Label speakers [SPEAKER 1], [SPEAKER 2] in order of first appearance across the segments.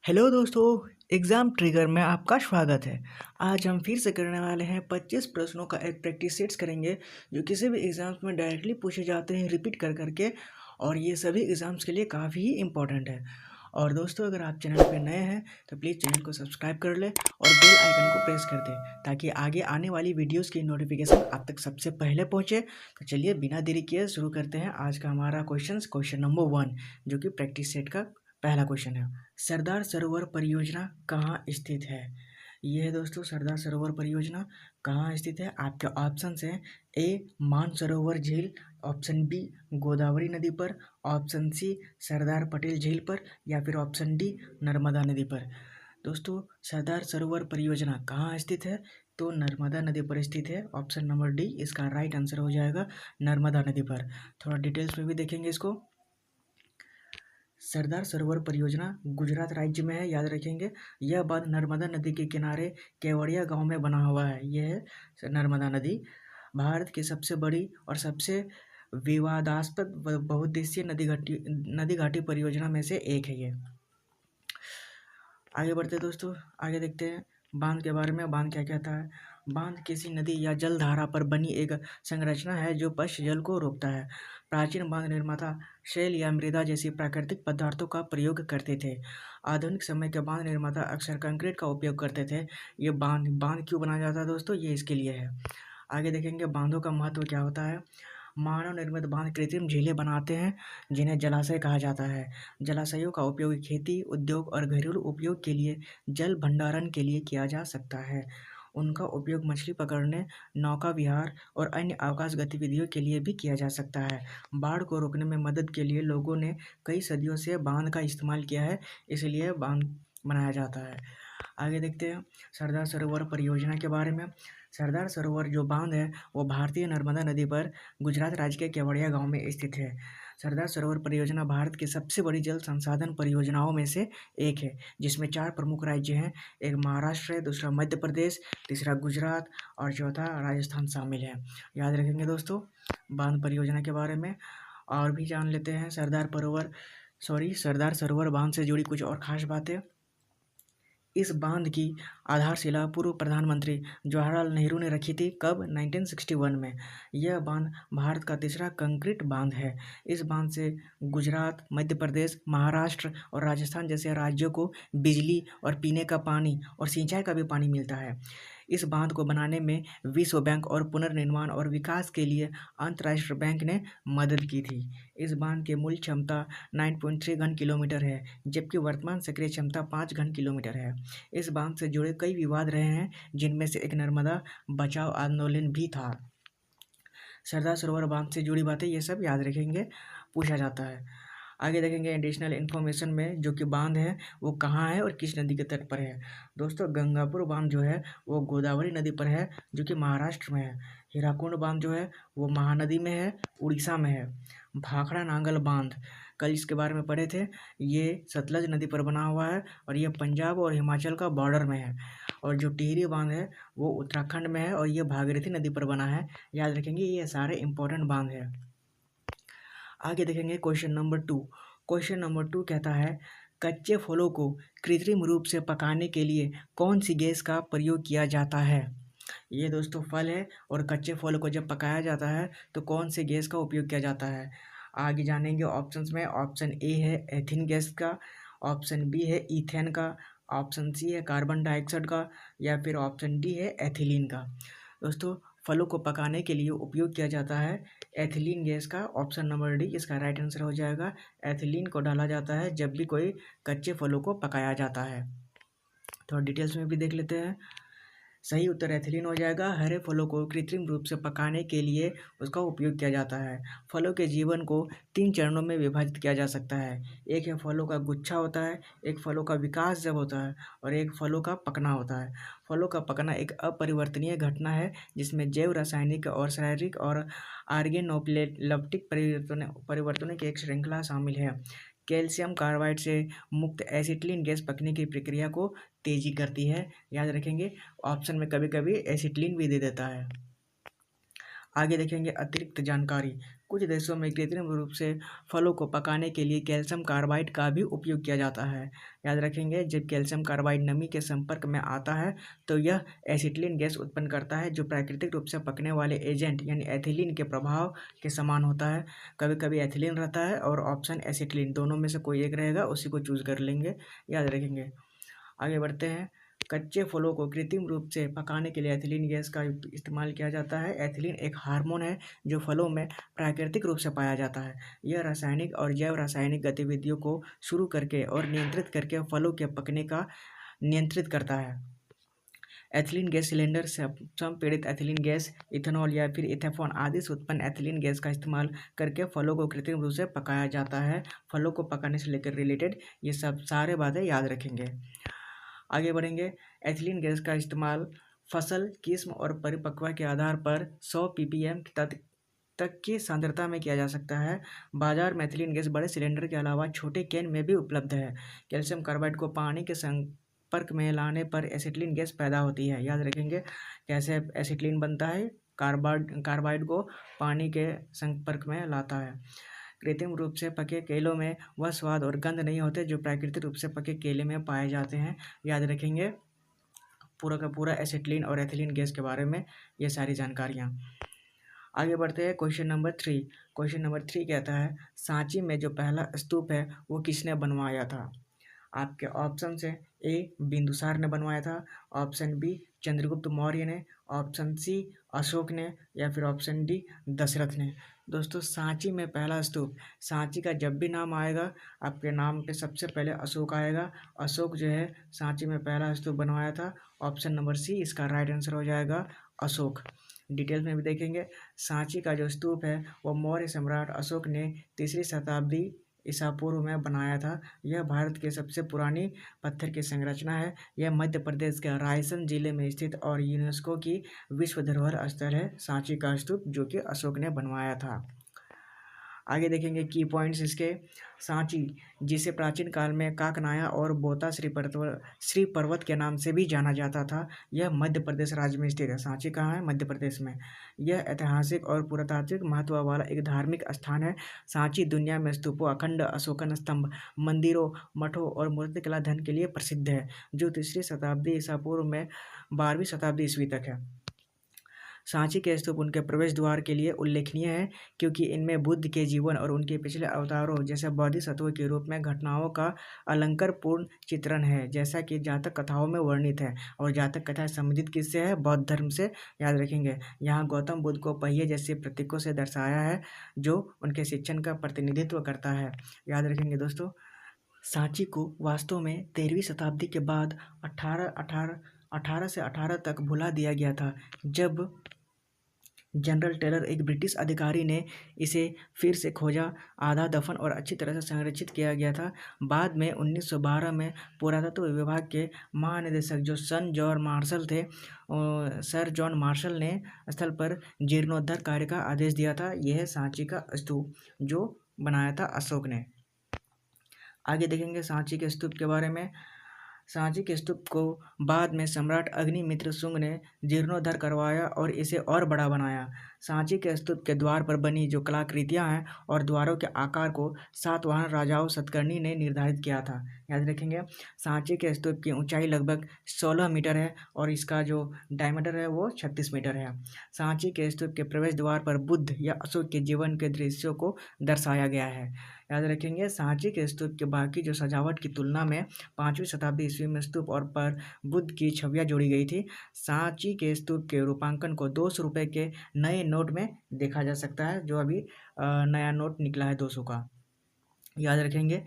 [SPEAKER 1] Hello दोस्तों, exam trigger में आपका स्वागत है। आज हम फिर से करने वाले हैं 25 प्रश्नों का एक प्रैक्टिस सेट्स करेंगे जो किसी भी एग्ज़ाम्स में डायरेक्टली पूछे जाते हैं रिपीट कर करके। और ये सभी एग्ज़ाम्स के लिए काफ़ी ही इम्पोर्टेंट है। और दोस्तों, अगर आप चैनल पे नए हैं तो प्लीज़ चैनल को सब्सक्राइब कर लें और बेल आइकन को प्रेस कर दें ताकि आगे आने वाली वीडियोज़ की नोटिफिकेशन आप तक सबसे पहले पहुँचे। तो चलिए बिना देरी किए शुरू करते हैं आज का हमारा क्वेश्चन नंबर 1, जो कि प्रैक्टिस सेट का पहला क्वेश्चन है। सरदार सरोवर परियोजना कहाँ स्थित है? ये है दोस्तों, सरदार सरोवर परियोजना कहाँ स्थित है। आपके ऑप्शंस हैं: ए मानसरोवर झील, ऑप्शन बी गोदावरी नदी पर, ऑप्शन सी सरदार पटेल झील पर, या फिर ऑप्शन डी नर्मदा नदी पर। दोस्तों, सरदार सरोवर परियोजना कहाँ स्थित है? तो नर्मदा नदी पर स्थित है। ऑप्शन नंबर डी इसका राइट आंसर हो जाएगा, नर्मदा नदी पर। थोड़ा डिटेल्स में भी देखेंगे इसको। सरदार सरोवर परियोजना गुजरात राज्य में है, याद रखेंगे। यह बांध नर्मदा नदी के किनारे केवड़िया गांव में बना हुआ है। यह है नर्मदा नदी। भारत की सबसे बड़ी और सबसे विवादास्पद बहुउद्देशीय नदी घाटी परियोजना में से एक है ये। आगे बढ़ते दोस्तों, आगे देखते हैं बांध के बारे में। बांध क्या कहता है? बांध किसी नदी या जल धारा पर बनी एक संरचना है जो पश्च जल को रोकता है। प्राचीन बांध निर्माता शैल या मृदा जैसी प्राकृतिक पदार्थों का प्रयोग करते थे। आधुनिक समय के बांध निर्माता अक्सर कंक्रीट का उपयोग करते थे। ये बांध बांध क्यों बनाया जाता है दोस्तों? ये इसके लिए है। आगे देखेंगे बांधों का महत्व क्या होता है। मानव निर्मित बांध कृत्रिम झीलें बनाते हैं जिन्हें जलाशय कहा जाता है। जलाशयों का उपयोग खेती, उद्योग और घरेलू उपयोग के लिए जल भंडारण के लिए किया जा सकता है। उनका उपयोग मछली पकड़ने, नौका विहार और अन्य आकाश गतिविधियों के लिए भी किया जा सकता है। बाढ़ को रोकने में मदद के लिए लोगों ने कई सदियों से बांध का इस्तेमाल किया है, इसलिए बांध बनाया जाता है। आगे देखते हैं सरदार सरोवर परियोजना के बारे में। सरदार सरोवर जो बांध है वो भारतीय नर्मदा नदी पर गुजरात राज्य के केवड़िया गांव में स्थित है। सरदार सरोवर परियोजना भारत की सबसे बड़ी जल संसाधन परियोजनाओं में से एक है, जिसमें 4 प्रमुख राज्य हैं। एक महाराष्ट्र है, दूसरा मध्य प्रदेश, तीसरा गुजरात और चौथा राजस्थान शामिल है। याद रखेंगे दोस्तों बांध परियोजना के बारे में। और भी जान लेते हैं सरदार सरोवर बांध से जुड़ी कुछ और खास बातें। इस बांध की आधारशिला पूर्व प्रधानमंत्री जवाहरलाल नेहरू ने रखी थी। कब? 1961 में। यह बांध भारत का तीसरा कंक्रीट बांध है। इस बांध से गुजरात, मध्य प्रदेश, महाराष्ट्र और राजस्थान जैसे राज्यों को बिजली और पीने का पानी और सिंचाई का भी पानी मिलता है। इस बांध को बनाने में विश्व बैंक और पुनर्निर्माण और विकास के लिए अंतर्राष्ट्रीय बैंक ने मदद की थी। इस बांध की मूल क्षमता 9.3 घन किलोमीटर है, जबकि वर्तमान सक्रिय क्षमता 5 घन किलोमीटर है। इस बांध से जुड़े कई विवाद रहे हैं, जिनमें से एक नर्मदा बचाओ आंदोलन भी था। सरदार सरोवर बांध से जुड़ी बातें ये सब याद रखेंगे, पूछा जाता है। आगे देखेंगे एडिशनल इन्फॉर्मेशन में, जो कि बांध है वो कहाँ है और किस नदी के तट पर है। दोस्तों, गंगापुर बांध जो है वो गोदावरी नदी पर है, जो कि महाराष्ट्र में है। हीराकुंड बांध जो है वो महानदी में है, उड़ीसा में है। भाखड़ा नांगल बांध, कल इसके बारे में पढ़े थे, ये सतलज नदी पर बना हुआ है और ये पंजाब और हिमाचल का बॉर्डर में है। और जो टिहरी बांध है वो उत्तराखंड में है और ये भागीरथी नदी पर बना है। याद रखेंगे, ये सारे इंपॉर्टेंट बांध है। आगे देखेंगे क्वेश्चन नंबर 2। क्वेश्चन नंबर 2 कहता है कच्चे फलों को कृत्रिम रूप से पकाने के लिए कौन सी गैस का प्रयोग किया जाता है। ये दोस्तों फल है और कच्चे फलों को जब पकाया जाता है तो कौन सी गैस का उपयोग किया जाता है। आगे जानेंगे ऑप्शंस में। ऑप्शन ए है एथिन गैस का, ऑप्शन बी है ईथेन का, ऑप्शन सी है कार्बन डाइऑक्साइड का, या फिर ऑप्शन डी है एथिलीन का। दोस्तों, फलों को पकाने के लिए उपयोग किया जाता है एथिलीन गैस का। ऑप्शन नंबर डी इसका राइट आंसर हो जाएगा। एथिलीन को डाला जाता है जब भी कोई कच्चे फलों को पकाया जाता है। थोड़ा डिटेल्स में भी देख लेते हैं। सही उत्तर एथिलीन हो जाएगा। हरे फलों को कृत्रिम रूप से पकाने के लिए उसका उपयोग किया जाता है। फलों के जीवन को 3 चरणों में विभाजित किया जा सकता है। एक है फलों का गुच्छा होता है, एक फलों का विकास जब होता है, और एक फलों का पकना होता है। फलों का पकना एक अपरिवर्तनीय घटना है जिसमें जैव रासायनिक और शारीरिक और ऑर्गेनोप्लेप्टिक परिवर्तनों की एक श्रृंखला शामिल है। कैल्शियम कार्बाइड से मुक्त एसिटिलीन गैस पकने की प्रक्रिया को तेजी करती है। याद रखेंगे, ऑप्शन में कभी कभी एसिटिलीन भी दे देता है। आगे देखेंगे अतिरिक्त जानकारी। कुछ देशों में कृत्रिम रूप से फलों को पकाने के लिए कैल्शियम कार्बाइड का भी उपयोग किया जाता है। याद रखेंगे, जब कैल्शियम कार्बाइड नमी के संपर्क में आता है तो यह एसिटिलीन गैस उत्पन्न करता है, जो प्राकृतिक रूप से पकने वाले एजेंट यानी एथिलीन के प्रभाव के समान होता है। कभी कभी एथिलीन रहता है और ऑप्शन एसिटिलीन, दोनों में से कोई एक रहेगा, उसी को चूज कर लेंगे। याद रखेंगे। आगे बढ़ते हैं। कच्चे फलों को कृत्रिम रूप से पकाने के लिए एथिलीन गैस का इस्तेमाल किया जाता है। एथिलीन एक हार्मोन है जो फलों में प्राकृतिक रूप से पाया जाता है। यह रासायनिक और जैव रासायनिक गतिविधियों को शुरू करके और नियंत्रित करके फलों के पकने का नियंत्रित करता है। एथिलीन गैस सिलेंडर से संपीड़ित एथिलीन गैस, इथेनॉल या फिर इथेफॉन आदि से उत्पन्न एथिलीन गैस का इस्तेमाल करके फलों को कृत्रिम रूप से पकाया जाता है। फलों को पकाने से लेकर रिलेटेड ये सब सारे बातें याद रखेंगे। आगे बढ़ेंगे। एथिलीन गैस का इस्तेमाल फसल, किस्म और परिपक्वता के आधार पर 100 ppm तक की सांद्रता में किया जा सकता है। बाजार में एथिलीन गैस बड़े सिलेंडर के अलावा छोटे कैन में भी उपलब्ध है। कैल्शियम कार्बाइड को पानी के संपर्क में लाने पर एसिटिलीन गैस पैदा होती है। याद रखेंगे कैसे एसिटिलीन बनता है। कार्बाइड को पानी के संपर्क में लाता है। कृत्रिम रूप से पके केलों में वह स्वाद और गंध नहीं होते जो प्राकृतिक रूप से पके केले में पाए जाते हैं। याद रखेंगे पूरा का पूरा एसिटिलीन और एथिलीन गैस के बारे में ये सारी जानकारियाँ। आगे बढ़ते हैं। Question number 3। क्वेश्चन नंबर 3 कहता है, सांची में जो पहला स्तूप है वो किसने बनवाया था? आपके ऑप्शन है, ए बिंदुसार ने बनवाया था, ऑप्शन बी चंद्रगुप्त मौर्य ने, ऑप्शन सी अशोक ने, या फिर ऑप्शन डी दशरथ ने। दोस्तों, सांची में पहला स्तूप, सांची का जब भी नाम आएगा आपके नाम पे सबसे पहले अशोक आएगा। अशोक जो है सांची में पहला स्तूप बनवाया था। ऑप्शन नंबर सी इसका राइट आंसर हो जाएगा, अशोक। डिटेल में भी देखेंगे। सांची का जो स्तूप है वो मौर्य सम्राट अशोक ने 3री शताब्दी ईसा पूर्व में बनाया था। यह भारत के सबसे पुरानी पत्थर की संरचना है। यह मध्य प्रदेश के रायसेन जिले में स्थित और यूनेस्को की विश्व धरोहर स्थल है सांची का स्तूप, जो कि अशोक ने बनवाया था। आगे देखेंगे की पॉइंट्स इसके। सांची, जिसे प्राचीन काल में काकनाया और बोता श्री पर्वत के नाम से भी जाना जाता था, यह मध्य प्रदेश राज्य में स्थित है। सांची कहाँ है? मध्य प्रदेश में। यह ऐतिहासिक और पुरातात्विक महत्व वाला एक धार्मिक स्थान है। सांची दुनिया में स्तूपों, अखंड अशोकन स्तंभ, मंदिरों, मठों और मूर्तिकला धन के लिए प्रसिद्ध है, जो 3री शताब्दी ईसा पूर्व में 12वीं शताब्दी ईस्वी तक है। सांची के स्तूप उनके प्रवेश द्वार के लिए उल्लेखनीय है, क्योंकि इनमें बुद्ध के जीवन और उनके पिछले अवतारों जैसे बोधिसत्वों के रूप में घटनाओं का अलंकारपूर्ण चित्रण है, जैसा कि जातक कथाओं में वर्णित है। और जातक कथाएं संबंधित किससे है? बौद्ध धर्म से। याद रखेंगे। यहाँ गौतम बुद्ध को पहिए जैसे प्रतीकों से दर्शाया है, जो उनके शिक्षण का प्रतिनिधित्व करता है। याद रखेंगे दोस्तों। सांची को वास्तव में 13वीं शताब्दी के बाद 18 से 18 तक भुला दिया गया था, जब जनरल टेलर, एक ब्रिटिश अधिकारी, ने इसे फिर से खोजा। आधा दफन और अच्छी तरह से संरक्षित किया गया था। बाद में 1912 में पुरातत्व विभाग के महानिदेशक जो सर जॉन मार्शल ने स्थल पर जीर्णोद्धार कार्य का आदेश दिया था। यह सांची का स्तूप जो बनाया था अशोक ने। आगे देखेंगे सांची के स्तूप के बारे में। सांची के स्तूप को बाद में सम्राट अग्निमित्र शुंग ने जीर्णोद्धार करवाया और इसे और बड़ा बनाया। सांची के स्तूप के द्वार पर बनी जो कलाकृतियां हैं और द्वारों के आकार को सातवाहन राजाओं सतकर्णी ने निर्धारित किया था। याद रखेंगे। सांची के स्तूप की ऊंचाई लगभग 16 मीटर है और इसका जो डायमीटर है वो 36 मीटर है। सांची के स्तूप के प्रवेश द्वार पर बुद्ध या अशोक के जीवन के दृश्यों को दर्शाया गया है। याद रखेंगे। सांची के स्तूप के बाकी जो सजावट की तुलना में 5वीं शताब्दी ईस्वी में स्तूप और पर बुद्ध की छवियां जोड़ी गई थी। सांची के स्तूप के रूपांकन को 200 रुपये के नए नोट में देखा जा सकता है, जो अभी नया नोट निकला है 200 का। याद रखेंगे।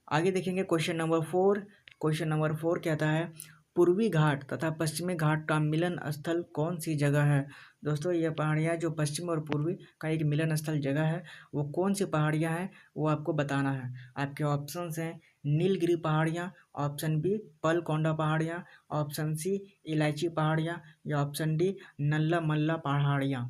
[SPEAKER 1] आगे देखेंगे क्वेश्चन नंबर 4। क्वेश्चन नंबर 4 कहता है, पूर्वी घाट तथा पश्चिमी घाट का मिलन स्थल कौन सी जगह है? दोस्तों, ये पहाड़ियाँ जो पश्चिम और पूर्वी का एक मिलन स्थल जगह है, वो कौन सी पहाड़ियाँ हैं वो आपको बताना है। आपके ऑप्शंस हैं नीलगिरी पहाड़ियाँ, ऑप्शन बी पलकोंडा पहाड़ियाँ, ऑप्शन सी इलायची पहाड़ियाँ, या ऑप्शन डी नल्ला मल्ला पहाड़ियाँ।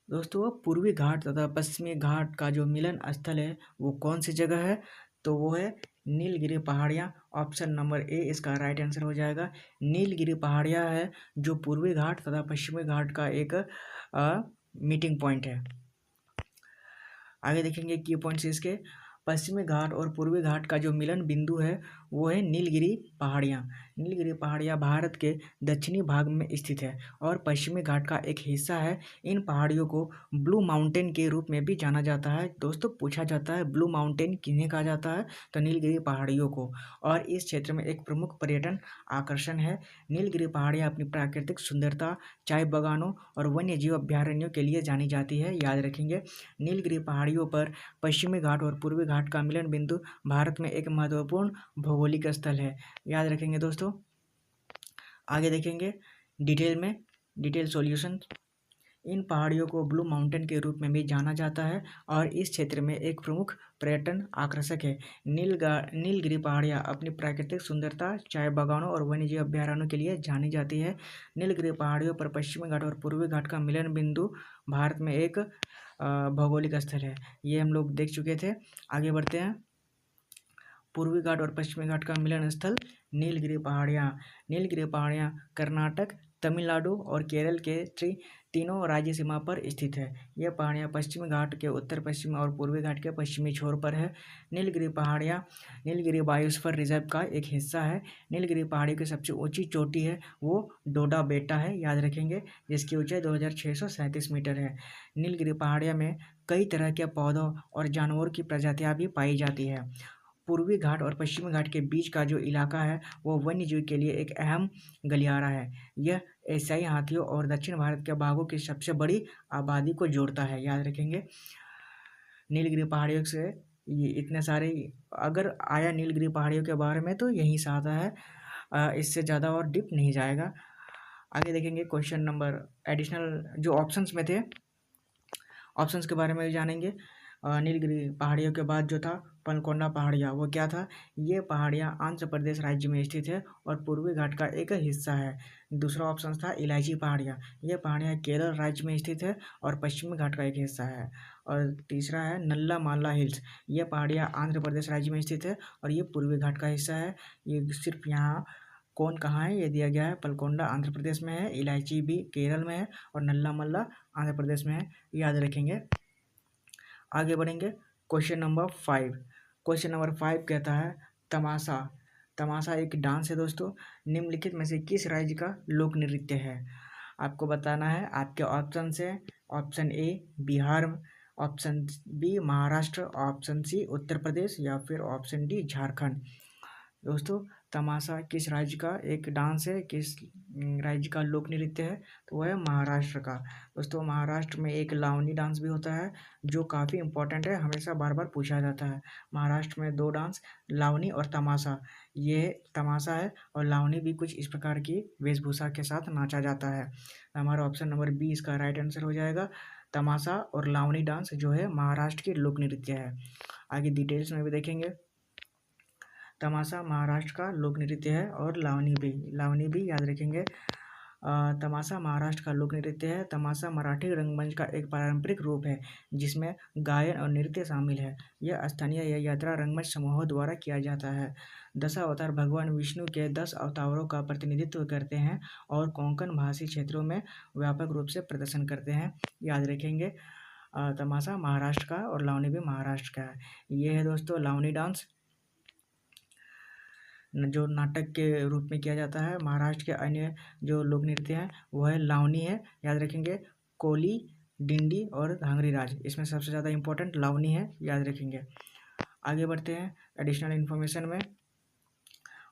[SPEAKER 1] दोस्तों, पूर्वी घाट तथा पश्चिमी घाट का जो मिलन स्थल है वो कौन सी जगह है? तो वो है नीलगिरी पहाड़ियाँ। ऑप्शन नंबर ए इसका राइट आंसर हो जाएगा। नीलगिरी पहाड़ियाँ है जो पूर्वी घाट तथा पश्चिमी घाट का एक मीटिंग पॉइंट है। आगे देखेंगे की पॉइंट्स इसके। पश्चिमी घाट और पूर्वी घाट का जो मिलन बिंदु है वो है नीलगिरी पहाड़ियाँ। नीलगिरी पहाड़ियाँ भारत के दक्षिणी भाग में स्थित है और पश्चिमी घाट का एक हिस्सा है। इन पहाड़ियों को ब्लू माउंटेन के रूप में भी जाना जाता है। दोस्तों पूछा जाता है ब्लू माउंटेन किन्हें कहा जाता है, तो नीलगिरी पहाड़ियों को। और इस क्षेत्र में एक प्रमुख पर्यटन आकर्षण है। नीलगिरी पहाड़ियाँ अपनी प्राकृतिक सुंदरता, चाय बागानों और वन्य जीव अभ्यारण्यों के लिए जानी जाती है। याद रखेंगे नीलगिरी पहाड़ियों पर पश्चिमी घाट और पूर्वी घाट का मिलन बिंदु भारत में एक महत्वपूर्ण भौगोलिक स्थल है। याद रखेंगे दोस्तों। आगे देखेंगे डिटेल सॉल्यूशन। इन पहाड़ियों को ब्लू माउंटेन के रूप में भी जाना जाता है और इस क्षेत्र में एक प्रमुख पर्यटन आकर्षक है। नीलगिरी पहाड़ियाँ अपनी प्राकृतिक सुंदरता, चाय बागानों और वन्यजीव अभ्यारण्यों के लिए जानी जाती है। नीलगिरी पहाड़ियों पर पश्चिमी घाट और पूर्वी घाट का मिलन बिंदु भारत में एक भौगोलिक स्थल है। ये हम लोग देख चुके थे। आगे बढ़ते हैं। पूर्वी घाट और पश्चिमी घाट का मिलन स्थल नीलगिरी पहाड़ियाँ। नीलगिरी पहाड़ियाँ कर्नाटक, तमिलनाडु और केरल के तीनों राज्य सीमा पर स्थित है। यह पहाड़ियाँ पश्चिमी घाट के उत्तर पश्चिम और पूर्वी घाट के पश्चिमी छोर पर है। नीलगिरी पहाड़ियाँ नीलगिरी बायोस्फीयर रिजर्व का एक हिस्सा है। नीलगिरी पहाड़ी की सबसे ऊंची चोटी है वो डोडा बेटा है। याद रखेंगे जिसकी ऊंचाई 2637 मीटर है। नीलगिरी पहाड़ियाँ में कई तरह के पौधों और जानवरों की प्रजातियाँ भी पाई जाती है। पूर्वी घाट और पश्चिमी घाट के बीच का जो इलाका है वो वन्यजीव के लिए एक अहम गलियारा है। यह एशियाई हाथियों और दक्षिण भारत के बाघों की सबसे बड़ी आबादी को जोड़ता है। याद रखेंगे नीलगिरी पहाड़ियों से ये इतने सारे, अगर आया नीलगिरी पहाड़ियों के बारे में तो यहीं से आता है, इससे ज़्यादा और डीप नहीं जाएगा। आगे देखेंगे क्वेश्चन नंबर एडिशनल जो ऑप्शंस में थे, ऑप्शंस के बारे में जानेंगे। नीलगिरी पहाड़ियों के बाद जो था पनकोंडा पहाड़ियाँ, वो क्या था? ये पहाड़ियाँ आंध्र प्रदेश राज्य में स्थित है और पूर्वी घाट का एक हिस्सा है। दूसरा ऑप्शन था इलायची पहाड़ियाँ। ये पहाड़ियाँ केरल राज्य में स्थित है और पश्चिमी घाट का एक हिस्सा है। और तीसरा है नल्ला माला हिल्स। ये पहाड़ियाँ आंध्र प्रदेश राज्य में स्थित है और ये पूर्वी घाट का हिस्सा है। ये सिर्फ यहाँ कौन कहाँ है ये दिया गया है। पलकोंडा आंध्र प्रदेश में है, इलायची भी केरल में है और नल्ला मल्ला आंध्र प्रदेश में है। याद रखेंगे। आगे बढ़ेंगे। Question number 5। क्वेश्चन नंबर 5 कहता है तमाशा। तमाशा एक डांस है दोस्तों। निम्नलिखित में से किस राज्य का लोक नृत्य है? आपको बताना है। आपके ऑप्शन से option A Bihar, option B Maharashtra, option C Uttar Pradesh या फिर ऑप्शन डी झारखंड। दोस्तों तमाशा किस राज्य का एक डांस है, किस राज्य का लोक नृत्य है? तो वह है महाराष्ट्र का। दोस्तों महाराष्ट्र में एक लावनी डांस भी होता है जो काफ़ी इम्पोर्टेंट है, हमेशा बार बार पूछा जाता है। महाराष्ट्र में दो डांस, लावनी और तमाशा। ये तमाशा है और लावनी भी कुछ इस प्रकार की वेशभूषा के साथ नाचा जाता है। हमारा ऑप्शन नंबर बी इसका राइट आंसर हो जाएगा। तमाशा और लावनी डांस जो है महाराष्ट्र की लोक नृत्य है। आगे डिटेल्स में भी देखेंगे। तमाशा महाराष्ट्र का लोक नृत्य है और लावनी भी याद रखेंगे। तमाशा महाराष्ट्र का लोक नृत्य है। तमाशा मराठी रंगमंच का एक पारंपरिक रूप है जिसमें गायन और नृत्य शामिल है। यह स्थानीय या यात्रा रंगमंच समूहों द्वारा किया जाता है। दशावतार भगवान विष्णु के 10 अवतारों का प्रतिनिधित्व करते हैं और कोंकण भाषी क्षेत्रों में व्यापक रूप से प्रदर्शन करते हैं। याद रखेंगे तमाशा महाराष्ट्र का और लावनी भी महाराष्ट्र का है। ये है दोस्तों लावनी डांस जो नाटक के रूप में किया जाता है। महाराष्ट्र के अन्य जो लोक नृत्य हैं वो है लावनी है। याद रखेंगे कोली, डिंडी और धांगरी राज, इसमें सबसे ज़्यादा इम्पोर्टेंट लावनी है। याद रखेंगे। आगे बढ़ते हैं एडिशनल इन्फॉर्मेशन में।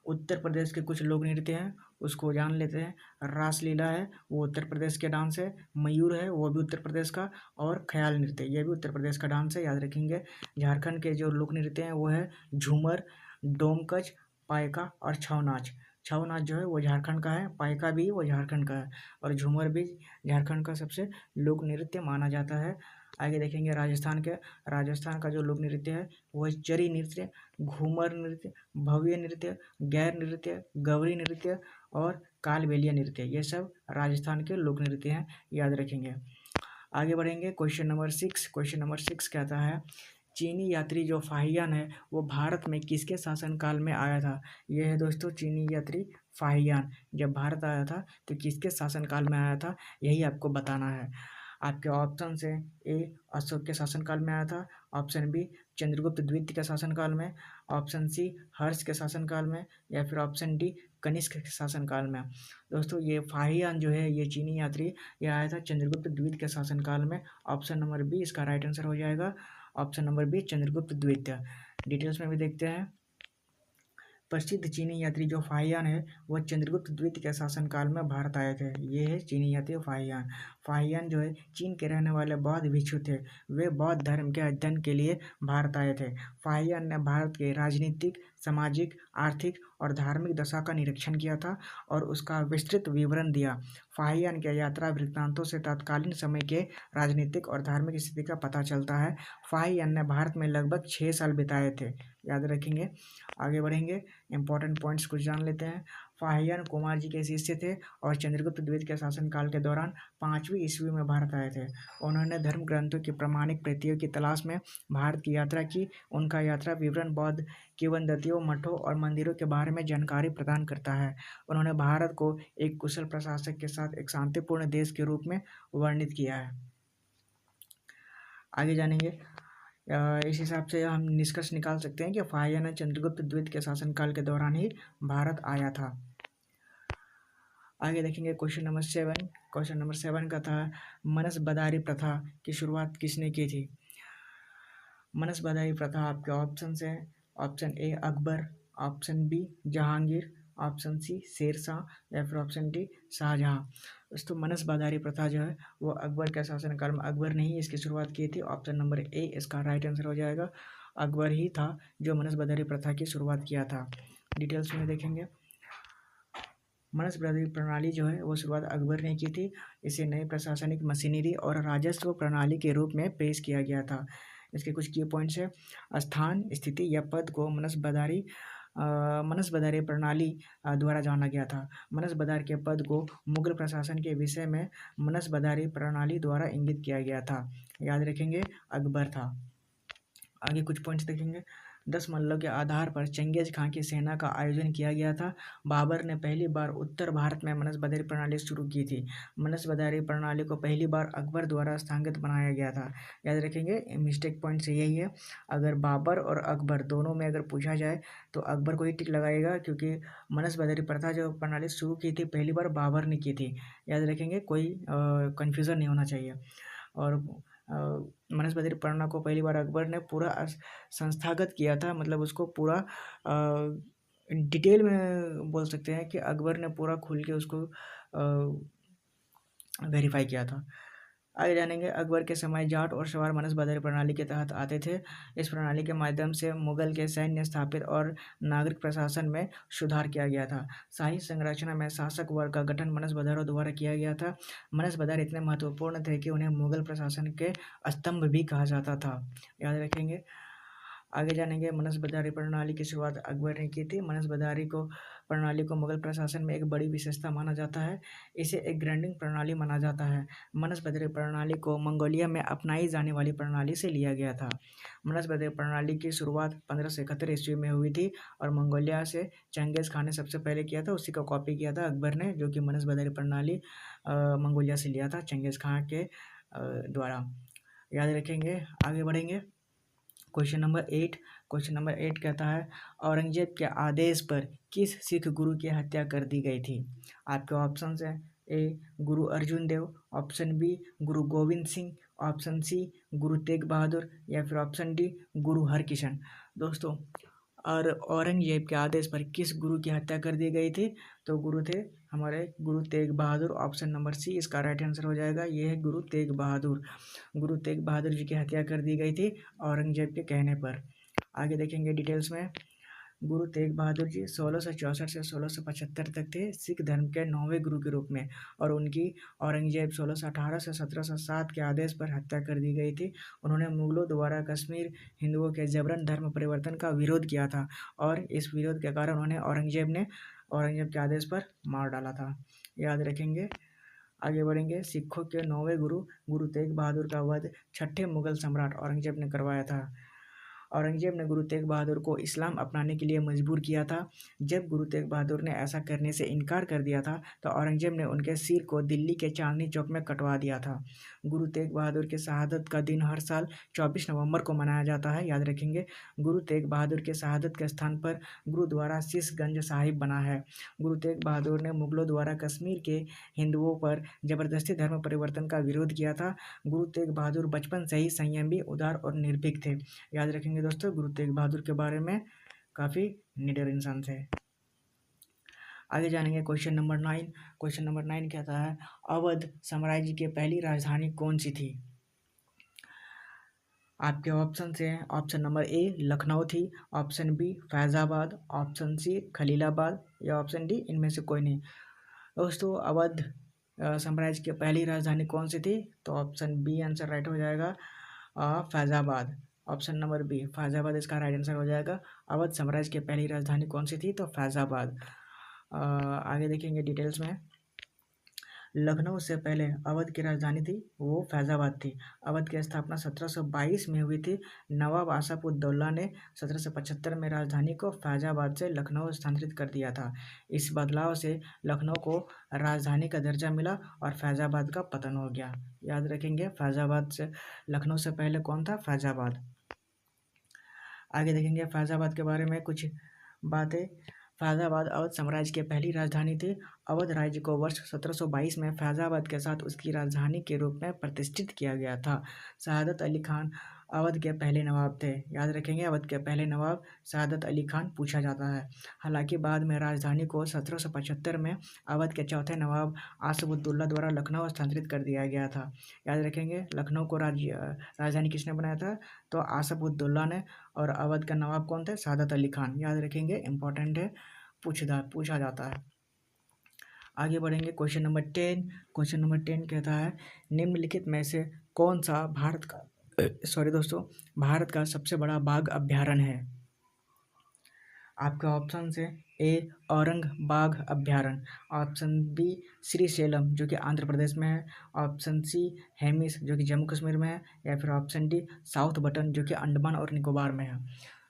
[SPEAKER 1] उत्तर प्रदेश के कुछ लोक नृत्य हैं उसको जान लेते हैं। रासलीला है वो उत्तर प्रदेश के डांस है। मयूर है वो भी उत्तर प्रदेश का। और ख्याल नृत्य ये भी उत्तर प्रदेश का डांस है। याद रखेंगे। झारखंड के जो लोक नृत्य हैं वो है झूमर, डोमकच, पायका और छऊ नाच। छऊ नाच जो है वो झारखंड का है, पायका भी वो झारखंड का है और झूमर भी झारखंड का सबसे लोक नृत्य माना जाता है। आगे देखेंगे राजस्थान का जो लोक नृत्य है वो है चरी नृत्य, घूमर नृत्य, भव्य नृत्य, गैर नृत्य, गौरी नृत्य और कालबेलिया नृत्य। ये सब राजस्थान के लोक नृत्य हैं। याद रखेंगे। आगे बढ़ेंगे। Question number 6। क्वेश्चन नंबर 6 कहता है चीनी यात्री जो फाहियान है वो भारत में किसके शासनकाल में आया था? ये है दोस्तों चीनी यात्री फाहियान जब भारत आया था तो किसके शासनकाल में आया था, यही आपको बताना है। आपके ऑप्शन है ए अशोक के शासनकाल में आया था, ऑप्शन बी चंद्रगुप्त द्वितीय के शासनकाल में, ऑप्शन सी हर्ष के शासनकाल में, या फिर ऑप्शन डी कनिष्क के शासनकाल में। दोस्तों ये फाहियान जो है ये चीनी यात्री ये आया था चंद्रगुप्त द्वितीय के शासनकाल में। ऑप्शन नंबर बी इसका राइट आंसर हो जाएगा, ऑप्शन नंबर बी चंद्रगुप्त द्वितीय। डिटेल्स में भी देखते हैं। प्रसिद्ध चीनी यात्री जो फाहियान है वह चंद्रगुप्त द्वितीय के शासनकाल में भारत आए थे। ये है चीनी यात्री फाहियान। फाहियान जो है चीन के रहने वाले बौद्ध भिक्षु थे। वे बौद्ध धर्म के अध्ययन के लिए भारत आए थे। फाहियान ने भारत के राजनीतिक, सामाजिक, आर्थिक और धार्मिक दशा का निरीक्षण किया था और उसका विस्तृत विवरण दिया। फाहियान के यात्रा वृत्तांतों से तत्कालीन समय के राजनीतिक और धार्मिक स्थिति का पता चलता है। फाहियान ने भारत में लगभग 6 साल बिताए थे। याद रखेंगे। आगे बढ़ेंगे, इंपॉर्टेंट पॉइंट्स कुछ जान लेते हैं। फाहियान कुमार जी के शिष्य थे और चंद्रगुप्त द्वितीय के शासनकाल के दौरान 5वीं ईस्वी में भारत आए थे। उन्होंने धर्म ग्रंथों की प्रमाणिक प्रतियों की तलाश में भारत की यात्रा की। उनका यात्रा विवरण बौद्ध किंवदंतियों, मठों और मंदिरों के बारे में जानकारी प्रदान करता है। उन्होंने भारत को एक कुशल प्रशासक के साथ एक शांतिपूर्ण देश के रूप में वर्णित किया है। आगे जानेंगे। इस हिसाब से हम निष्कर्ष निकाल सकते हैं कि फाहियान चंद्रगुप्त द्वितीय के शासनकाल के दौरान ही भारत आया था। आगे देखेंगे क्वेश्चन नंबर 7। क्वेश्चन नंबर 7 का था मनसबदारी प्रथा की शुरुआत किसने की थी। मनसबदारी प्रथा आपके ऑप्शन है, option A Akbar, option B Jahangir, option C Sher Shah या फिर ऑप्शन डी शाहजहां। दोस्तों मनसबदारी प्रथा जो है वो अकबर के शासनकाल में, अकबर ने ही इसकी शुरुआत की थी। ऑप्शन नंबर ए इसका राइट आंसर हो जाएगा। अकबर ही था जो मनसबदारी प्रथा की शुरुआत किया था। डिटेल्स में देखेंगे। मनसबदारी प्रणाली जो है वो शुरुआत अकबर ने की थी। इसे नई प्रशासनिक मशीनरी और राजस्व प्रणाली के रूप में पेश किया गया था। इसके कुछ की पॉइंट्स है। स्थान, स्थिति या पद को मनसबदारी प्रणाली द्वारा जाना गया था। मनसबदार के पद को मुगल प्रशासन के विषय में मनसबदारी प्रणाली द्वारा इंगित किया गया था। याद रखेंगे अकबर था। आगे कुछ पॉइंट्स देखेंगे। 10 मल्लों के आधार पर चंगेज खां की सेना का आयोजन किया गया था। बाबर ने पहली बार उत्तर भारत में मनसबदारी प्रणाली शुरू की थी। मनसबदारी प्रणाली को पहली बार अकबर द्वारा स्थापित बनाया गया था। याद रखेंगे मिस्टेक पॉइंट से यही है। अगर बाबर और अकबर दोनों में अगर पूछा जाए तो अकबर को ही टिक लगाएगा, क्योंकि मनसबदारी प्रथा जो प्रणाली शुरू की थी पहली बार बाबर ने की थी। याद रखेंगे, कोई कन्फ्यूज़न नहीं होना चाहिए। और मनसबदारी प्रथा को पहली बार अकबर ने पूरा संस्थागत किया था, मतलब उसको पूरा डिटेल में बोल सकते हैं कि अकबर ने पूरा खुल के उसको वेरीफाई किया था। आगे जानेंगे। अकबर के समय जाट और सवार मनसबदारी प्रणाली के तहत आते थे। इस प्रणाली के माध्यम से मुगल के सैन्य स्थापित और नागरिक प्रशासन में सुधार किया गया था। शाही संरचना में शासक वर्ग का गठन मनसबदारों द्वारा किया गया था। मनसबदार इतने महत्वपूर्ण थे कि उन्हें मुगल प्रशासन के स्तंभ भी कहा जाता था। याद रखेंगे। आगे जानेंगे। मनसबदारी प्रणाली की शुरुआत अकबर ने की थी। मनसबदारी प्रणाली को मुगल प्रशासन में एक बड़ी विशेषता माना जाता है। इसे एक ग्राइंडिंग प्रणाली माना जाता है। मनसबदारी प्रणाली को मंगोलिया में अपनाई जाने वाली प्रणाली से लिया गया था। मनसबदारी प्रणाली की शुरुआत 1571 ईस्वी में हुई थी और मंगोलिया से चंगेज खान ने सबसे पहले किया था। उसी का कॉपी किया था अकबर ने, जो कि मनसबदारी प्रणाली मंगोलिया से लिया था चंगेज खान के द्वारा। याद रखेंगे। आगे बढ़ेंगे। Question number 8। क्वेश्चन नंबर 8 कहता है औरंगजेब के आदेश पर किस सिख गुरु की हत्या कर दी गई थी। आपके ऑप्शन है ए गुरु अर्जुन देव, ऑप्शन बी गुरु गोविंद सिंह, ऑप्शन सी गुरु तेग बहादुर या फिर ऑप्शन डी गुरु हरकिशन। दोस्तों और औरंगजेब के आदेश पर किस गुरु की हत्या कर दी गई थी, तो गुरु थे हमारे Guru Tegh Bahadur. Option number C इसका राइट आंसर हो जाएगा। ये है गुरु तेग बहादुर। गुरु तेग बहादुर जी की हत्या कर दी गई थी औरंगजेब के कहने पर। आगे देखेंगे डिटेल्स में। गुरु तेग बहादुर जी 1664 से 1675 तक थे सिख धर्म के 9वें गुरु के रूप में, और उनकी औरंगजेब 1618 से 1707 के आदेश पर हत्या कर दी गई थी। उन्होंने मुगलों द्वारा कश्मीर हिंदुओं के जबरन धर्म परिवर्तन का विरोध किया था और इस विरोध के कारण उन्हें औरंगजेब के आदेश पर मार डाला था। याद रखेंगे। आगे बढ़ेंगे। सिखों के 9वें गुरु गुरु तेग बहादुर का वध 6ठे मुगल सम्राट औरंगजेब ने करवाया था। औरंगजेब ने गुरु तेग बहादुर को इस्लाम अपनाने के लिए मजबूर किया था। जब गुरु तेग बहादुर ने ऐसा करने से इनकार कर दिया था तो औरंगजेब ने उनके सिर को दिल्ली के चांदनी चौक में कटवा दिया था। गुरु तेग बहादुर की शहादत का दिन हर साल 24 नवंबर को मनाया जाता है, याद रखेंगे। गुरु तेग बहादुर के शहादत के स्थान पर गुरुद्वारा शीशगंज साहिब बना है। गुरु तेग बहादुर ने मुगलों द्वारा कश्मीर के हिंदुओं पर जबरदस्ती धर्म परिवर्तन का विरोध किया था। गुरु तेग बहादुर बचपन से ही संयमी, उदार और निर्भीक थे। याद रखेंगे दोस्तों, गुरु तेग बहादुर के बारे में काफ़ी निडर इंसान थे। आगे जानेंगे क्वेश्चन नंबर 9। क्वेश्चन नंबर 9 कहता है, अवध साम्राज्य की पहली राजधानी कौन सी थी? आपके ऑप्शन से हैं, ऑप्शन नंबर ए लखनऊ थी, option B Faizabad, option C Khalilabad या ऑप्शन डी इनमें से कोई नहीं। दोस्तों, अवध साम्राज्य की पहली राजधानी कौन सी थी? तो ऑप्शन बी आंसर राइट हो जाएगा, Faizabad. Option number B Faizabad इसका राइट आंसर हो जाएगा। अवध साम्राज्य की पहली राजधानी कौन सी थी? तो फैज़ाबाद। आगे देखेंगे डिटेल्स में। लखनऊ से पहले अवध की राजधानी थी वो फैज़ाबाद थी। अवध की स्थापना 1722 में हुई थी। नवाब आसफ-उद-दौला ने 1775 में राजधानी को फैज़ाबाद से लखनऊ स्थानांतरित कर दिया था। इस बदलाव से लखनऊ को राजधानी का दर्जा मिला और फैज़ाबाद का पतन हो गया। याद रखेंगे, फैज़ाबाद से लखनऊ से पहले कौन था? फैज़ाबाद। आगे देखेंगे फैज़ाबाद के बारे में कुछ बातें। फैज़ाबाद अवध साम्राज्य की पहली राजधानी थी। अवध राज्य को वर्ष 1722 में फैज़ाबाद के साथ उसकी राजधानी के रूप में प्रतिष्ठित किया गया था। शहादत अली खान अवध के पहले नवाब थे। याद रखेंगे, अवध के पहले नवाब शहादत अली खान पूछा जाता है। हालांकि बाद में राजधानी को 1775 में अवध के चौथे नवाब आसफ-उद-दौला द्वारा लखनऊ स्थानांतरित कर दिया गया था। याद रखेंगे, लखनऊ को राजधानी किसने बनाया था? तो आसफ-उद-दौला ने। और अवध का नवाब कौन थे? शहादत अली खान। याद रखेंगे, इंपॉर्टेंट है, पूछा जाता है। आगे बढ़ेंगे क्वेश्चन नंबर 10। क्वेश्चन नंबर 10 कहता है, निम्नलिखित में से कौन सा भारत का सबसे बड़ा बाघ अभयारण्य है? आपके ऑप्शन से ए औरंग बाघ अभयारण्य, ऑप्शन बी श्रीशैलम जो कि आंध्र प्रदेश में है, ऑप्शन सी हेमिस जो कि जम्मू कश्मीर में है, या फिर ऑप्शन डी साउथ बटन जो कि अंडमान और निकोबार में है।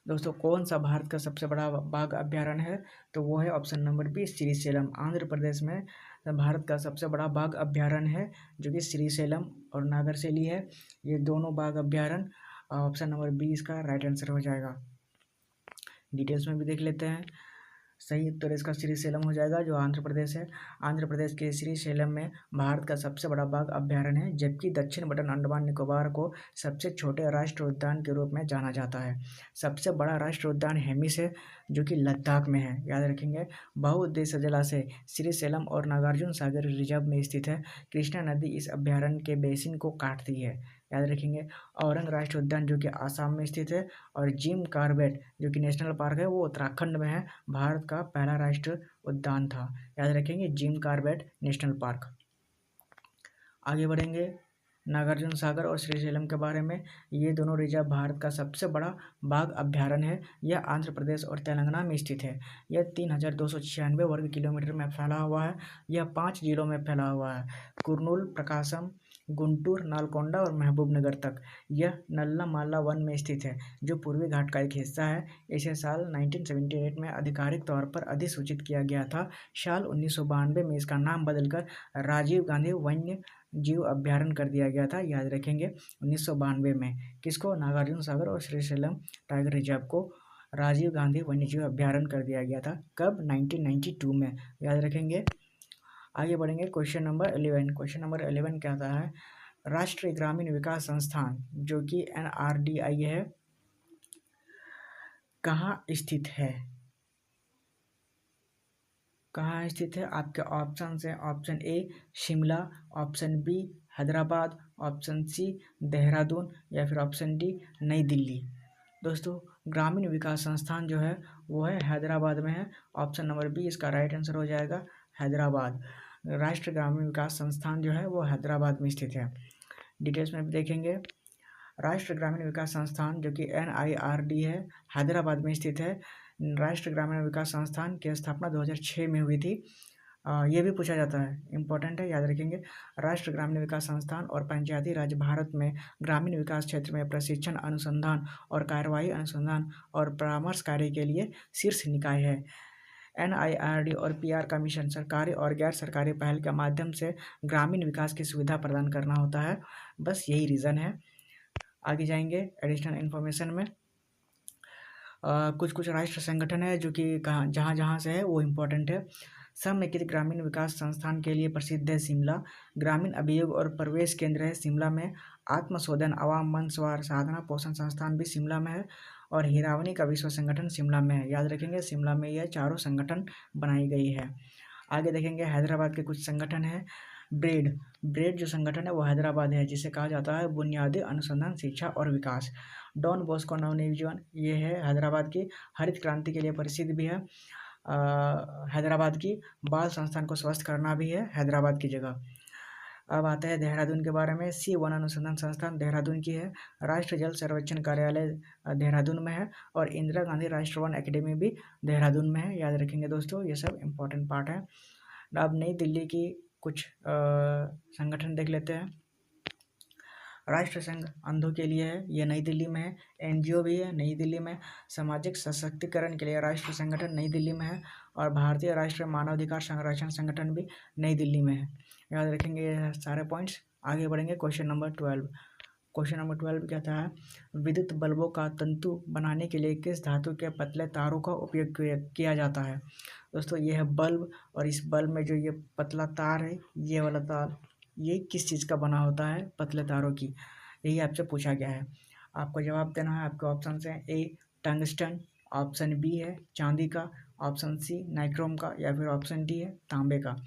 [SPEAKER 1] दोस्तों, कौन सा भारत का सबसे बड़ा बाघ अभयारण्य है? तो वो है option number B Srisailam. Andhra Pradesh में भारत का सबसे बड़ा बाघ अभयारण्य है जो कि श्रीशैलम और नागरसेली है। ये दोनों बाघ अभयारण्य, ऑप्शन नंबर बी इसका राइट आंसर हो जाएगा। डिटेल्स में भी देख लेते हैं। सही उत्तर इसका श्रीशैलम हो जाएगा जो आंध्र प्रदेश है। आंध्र प्रदेश के श्रीशैलम में भारत का सबसे बड़ा बाघ अभयारण्य है, जबकि दक्षिण बटन अंडमान निकोबार को सबसे छोटे राष्ट्रीय उद्यान के रूप में जाना जाता है। सबसे बड़ा राष्ट्रीय उद्यान हेमिस है जो कि लद्दाख में है। याद रखेंगे, बहुउद्देश्य जलाशय श्रीशैलम और नागार्जुन सागर रिजर्व में स्थित है। कृष्णा नदी इस अभयारण्य के बेसिन को काटती है। याद रखेंगे, औरंग राष्ट्रीय उद्यान जो कि आसाम में स्थित है और जिम कॉर्बेट जो कि नेशनल पार्क है वो उत्तराखंड में है। भारत का पहला राष्ट्रीय उद्यान था। याद रखेंगे, जिम कॉर्बेट नेशनल पार्क। आगे बढ़ेंगे नागार्जुन सागर और श्रीशैलम के बारे में। ये दोनों रिजर्व भारत का सबसे बड़ा बाघ अभयारण्य है। यह आंध्र प्रदेश और तेलंगाना में स्थित है। यह 3296 वर्ग किलोमीटर में फैला हुआ है। यह 5 जिलों में फैला हुआ है, कुर्नूल, प्रकाशम, गुंटूर, नालकोंडा और महबूबनगर तक। यह नल्लामाला वन में स्थित है जो पूर्वी घाट का एक हिस्सा है। इसे साल 1978 में आधिकारिक तौर पर अधिसूचित किया गया था। साल 1992 में इसका नाम बदलकर राजीव गांधी वन्य जीव अभयारण्य कर दिया गया था। याद रखेंगे, 1992 में किसको? नागार्जुन सागर और श्रीशैलम टाइगर रिजर्व को राजीव गांधी वन्य जीव अभयारण्य कर दिया गया था। कब? 1992 में। याद रखेंगे। आगे बढ़ेंगे क्वेश्चन नंबर 11। क्वेश्चन नंबर 11 कहता है, राष्ट्रीय ग्रामीण विकास संस्थान जो कि NRDI है, कहाँ स्थित है? कहाँ स्थित है? आपके ऑप्शन है, option A Shimla, option B Hyderabad, option C Dehradun या फिर ऑप्शन डी नई दिल्ली। दोस्तों, ग्रामीण विकास संस्थान जो है वो है हैदराबाद में है। ऑप्शन नंबर बी इसका राइट आंसर हो जाएगा, हैदराबाद। राष्ट्रीय ग्रामीण विकास संस्थान जो है वो हैदराबाद में स्थित है। डिटेल्स में भी देखेंगे। राष्ट्रीय ग्रामीण विकास संस्थान जो कि NIRD है, हैदराबाद में स्थित है। राष्ट्रीय ग्रामीण विकास संस्थान की स्थापना 2006 में हुई थी। ये भी पूछा जाता है, इम्पोर्टेंट है, याद रखेंगे। राष्ट्रीय ग्रामीण विकास संस्थान और पंचायती राज भारत में ग्रामीण विकास क्षेत्र में प्रशिक्षण, अनुसंधान और कार्यवाही, अनुसंधान और परामर्श कार्य के लिए शीर्ष निकाय है। NIRD और PR का मिशन सरकारी और गैर सरकारी पहल के माध्यम से ग्रामीण विकास की सुविधा प्रदान करना होता है। बस यही रीज़न है। आगे जाएंगे एडिशनल इन्फॉर्मेशन में। कुछ कुछ राष्ट्र संगठन है जो कि कहाँ जहाँ जहाँ से है वो इम्पोर्टेंट है। समएकित ग्रामीण विकास संस्थान के लिए प्रसिद्ध है शिमला। ग्रामीण अभियोग और प्रवेश केंद्र है शिमला में। आत्मशोधन आवाम मंचवार साधना पोषण संस्थान भी शिमला में है। और हीरावनी का विश्व संगठन शिमला में है। याद रखेंगे शिमला में यह चारों संगठन बनाई गई है। आगे देखेंगे हैदराबाद के कुछ संगठन है। ब्रेड जो संगठन है वो हैदराबाद है, जिसे कहा जाता है बुनियादी अनुसंधान शिक्षा और विकास। डॉन बॉस्को नवनिर्माण ये है हैदराबाद की, हरित क्रांति के लिए प्रसिद्ध भी है। हैदराबाद की बाल संस्थान को स्वस्थ करना भी है हैदराबाद की जगह। अब आते हैं देहरादून के बारे में। C1 अनुसंधान संस्थान देहरादून की है। राष्ट्रीय जल सर्वेक्षण कार्यालय देहरादून में है। और इंदिरा गांधी राष्ट्रीय वन अकेडमी भी देहरादून में है। याद रखेंगे दोस्तों, ये सब इम्पोर्टेंट पार्ट है। अब नई दिल्ली की कुछ संगठन देख लेते हैं। राष्ट्र संघ अंधों के लिए है, ये नई दिल्ली में है। NGO भी है नई दिल्ली में। सामाजिक सशक्तिकरण के लिए राष्ट्रीय संगठन नई दिल्ली में है। और भारतीय राष्ट्रीय मानवाधिकार संरक्षण संगठन भी नई दिल्ली में है। याद रखेंगे ये सारे पॉइंट्स। आगे बढ़ेंगे क्वेश्चन नंबर 12। क्वेश्चन नंबर 12 कहता है विद्युत बल्बों का तंतु बनाने के लिए किस धातु के पतले तारों का उपयोग किया जाता है। दोस्तों ये है बल्ब, और इस बल्ब में जो ये पतला तार है, ये वाला तार, ये किस चीज़ का बना होता है, पतले तारों की। यही आपसे पूछा गया है। आपको जवाब देना है। आपके ऑप्शन हैं A टंगस्टन, ऑप्शन B है चांदी का, ऑप्शन C नाइक्रोम का, या फिर ऑप्शन D है तांबे का।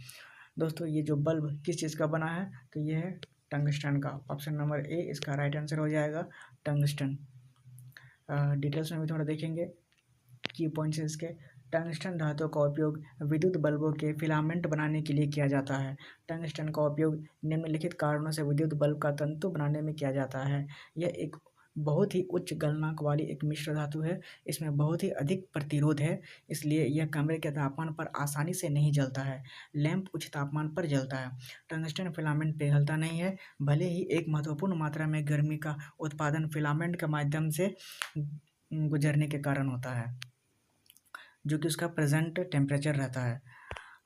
[SPEAKER 1] दोस्तों ये जो बल्ब किस चीज़ का बना है, तो ये है टंगस्टन का। ऑप्शन नंबर A इसका राइट आंसर हो जाएगा, टंगस्टन। डिटेल्स में भी थोड़ा देखेंगे की पॉइंट्स इसके। टंगस्टन धातु का उपयोग विद्युत बल्बों के फिलामेंट बनाने के लिए किया जाता है। टंगस्टन का उपयोग निम्नलिखित कारणों से विद्युत बल्ब का तंतु बनाने में किया जाता है। यह एक बहुत ही उच्च गलनांक वाली एक मिश्र धातु है। इसमें बहुत ही अधिक प्रतिरोध है, इसलिए यह कमरे के तापमान पर आसानी से नहीं जलता है। लैंप उच्च तापमान पर जलता है। टंगस्टन फिलामेंट पिघलता नहीं है, भले ही एक महत्वपूर्ण मात्रा में गर्मी का उत्पादन फिलामेंट के माध्यम से गुजरने के कारण होता है, जो कि उसका प्रेजेंट टेम्परेचर रहता है।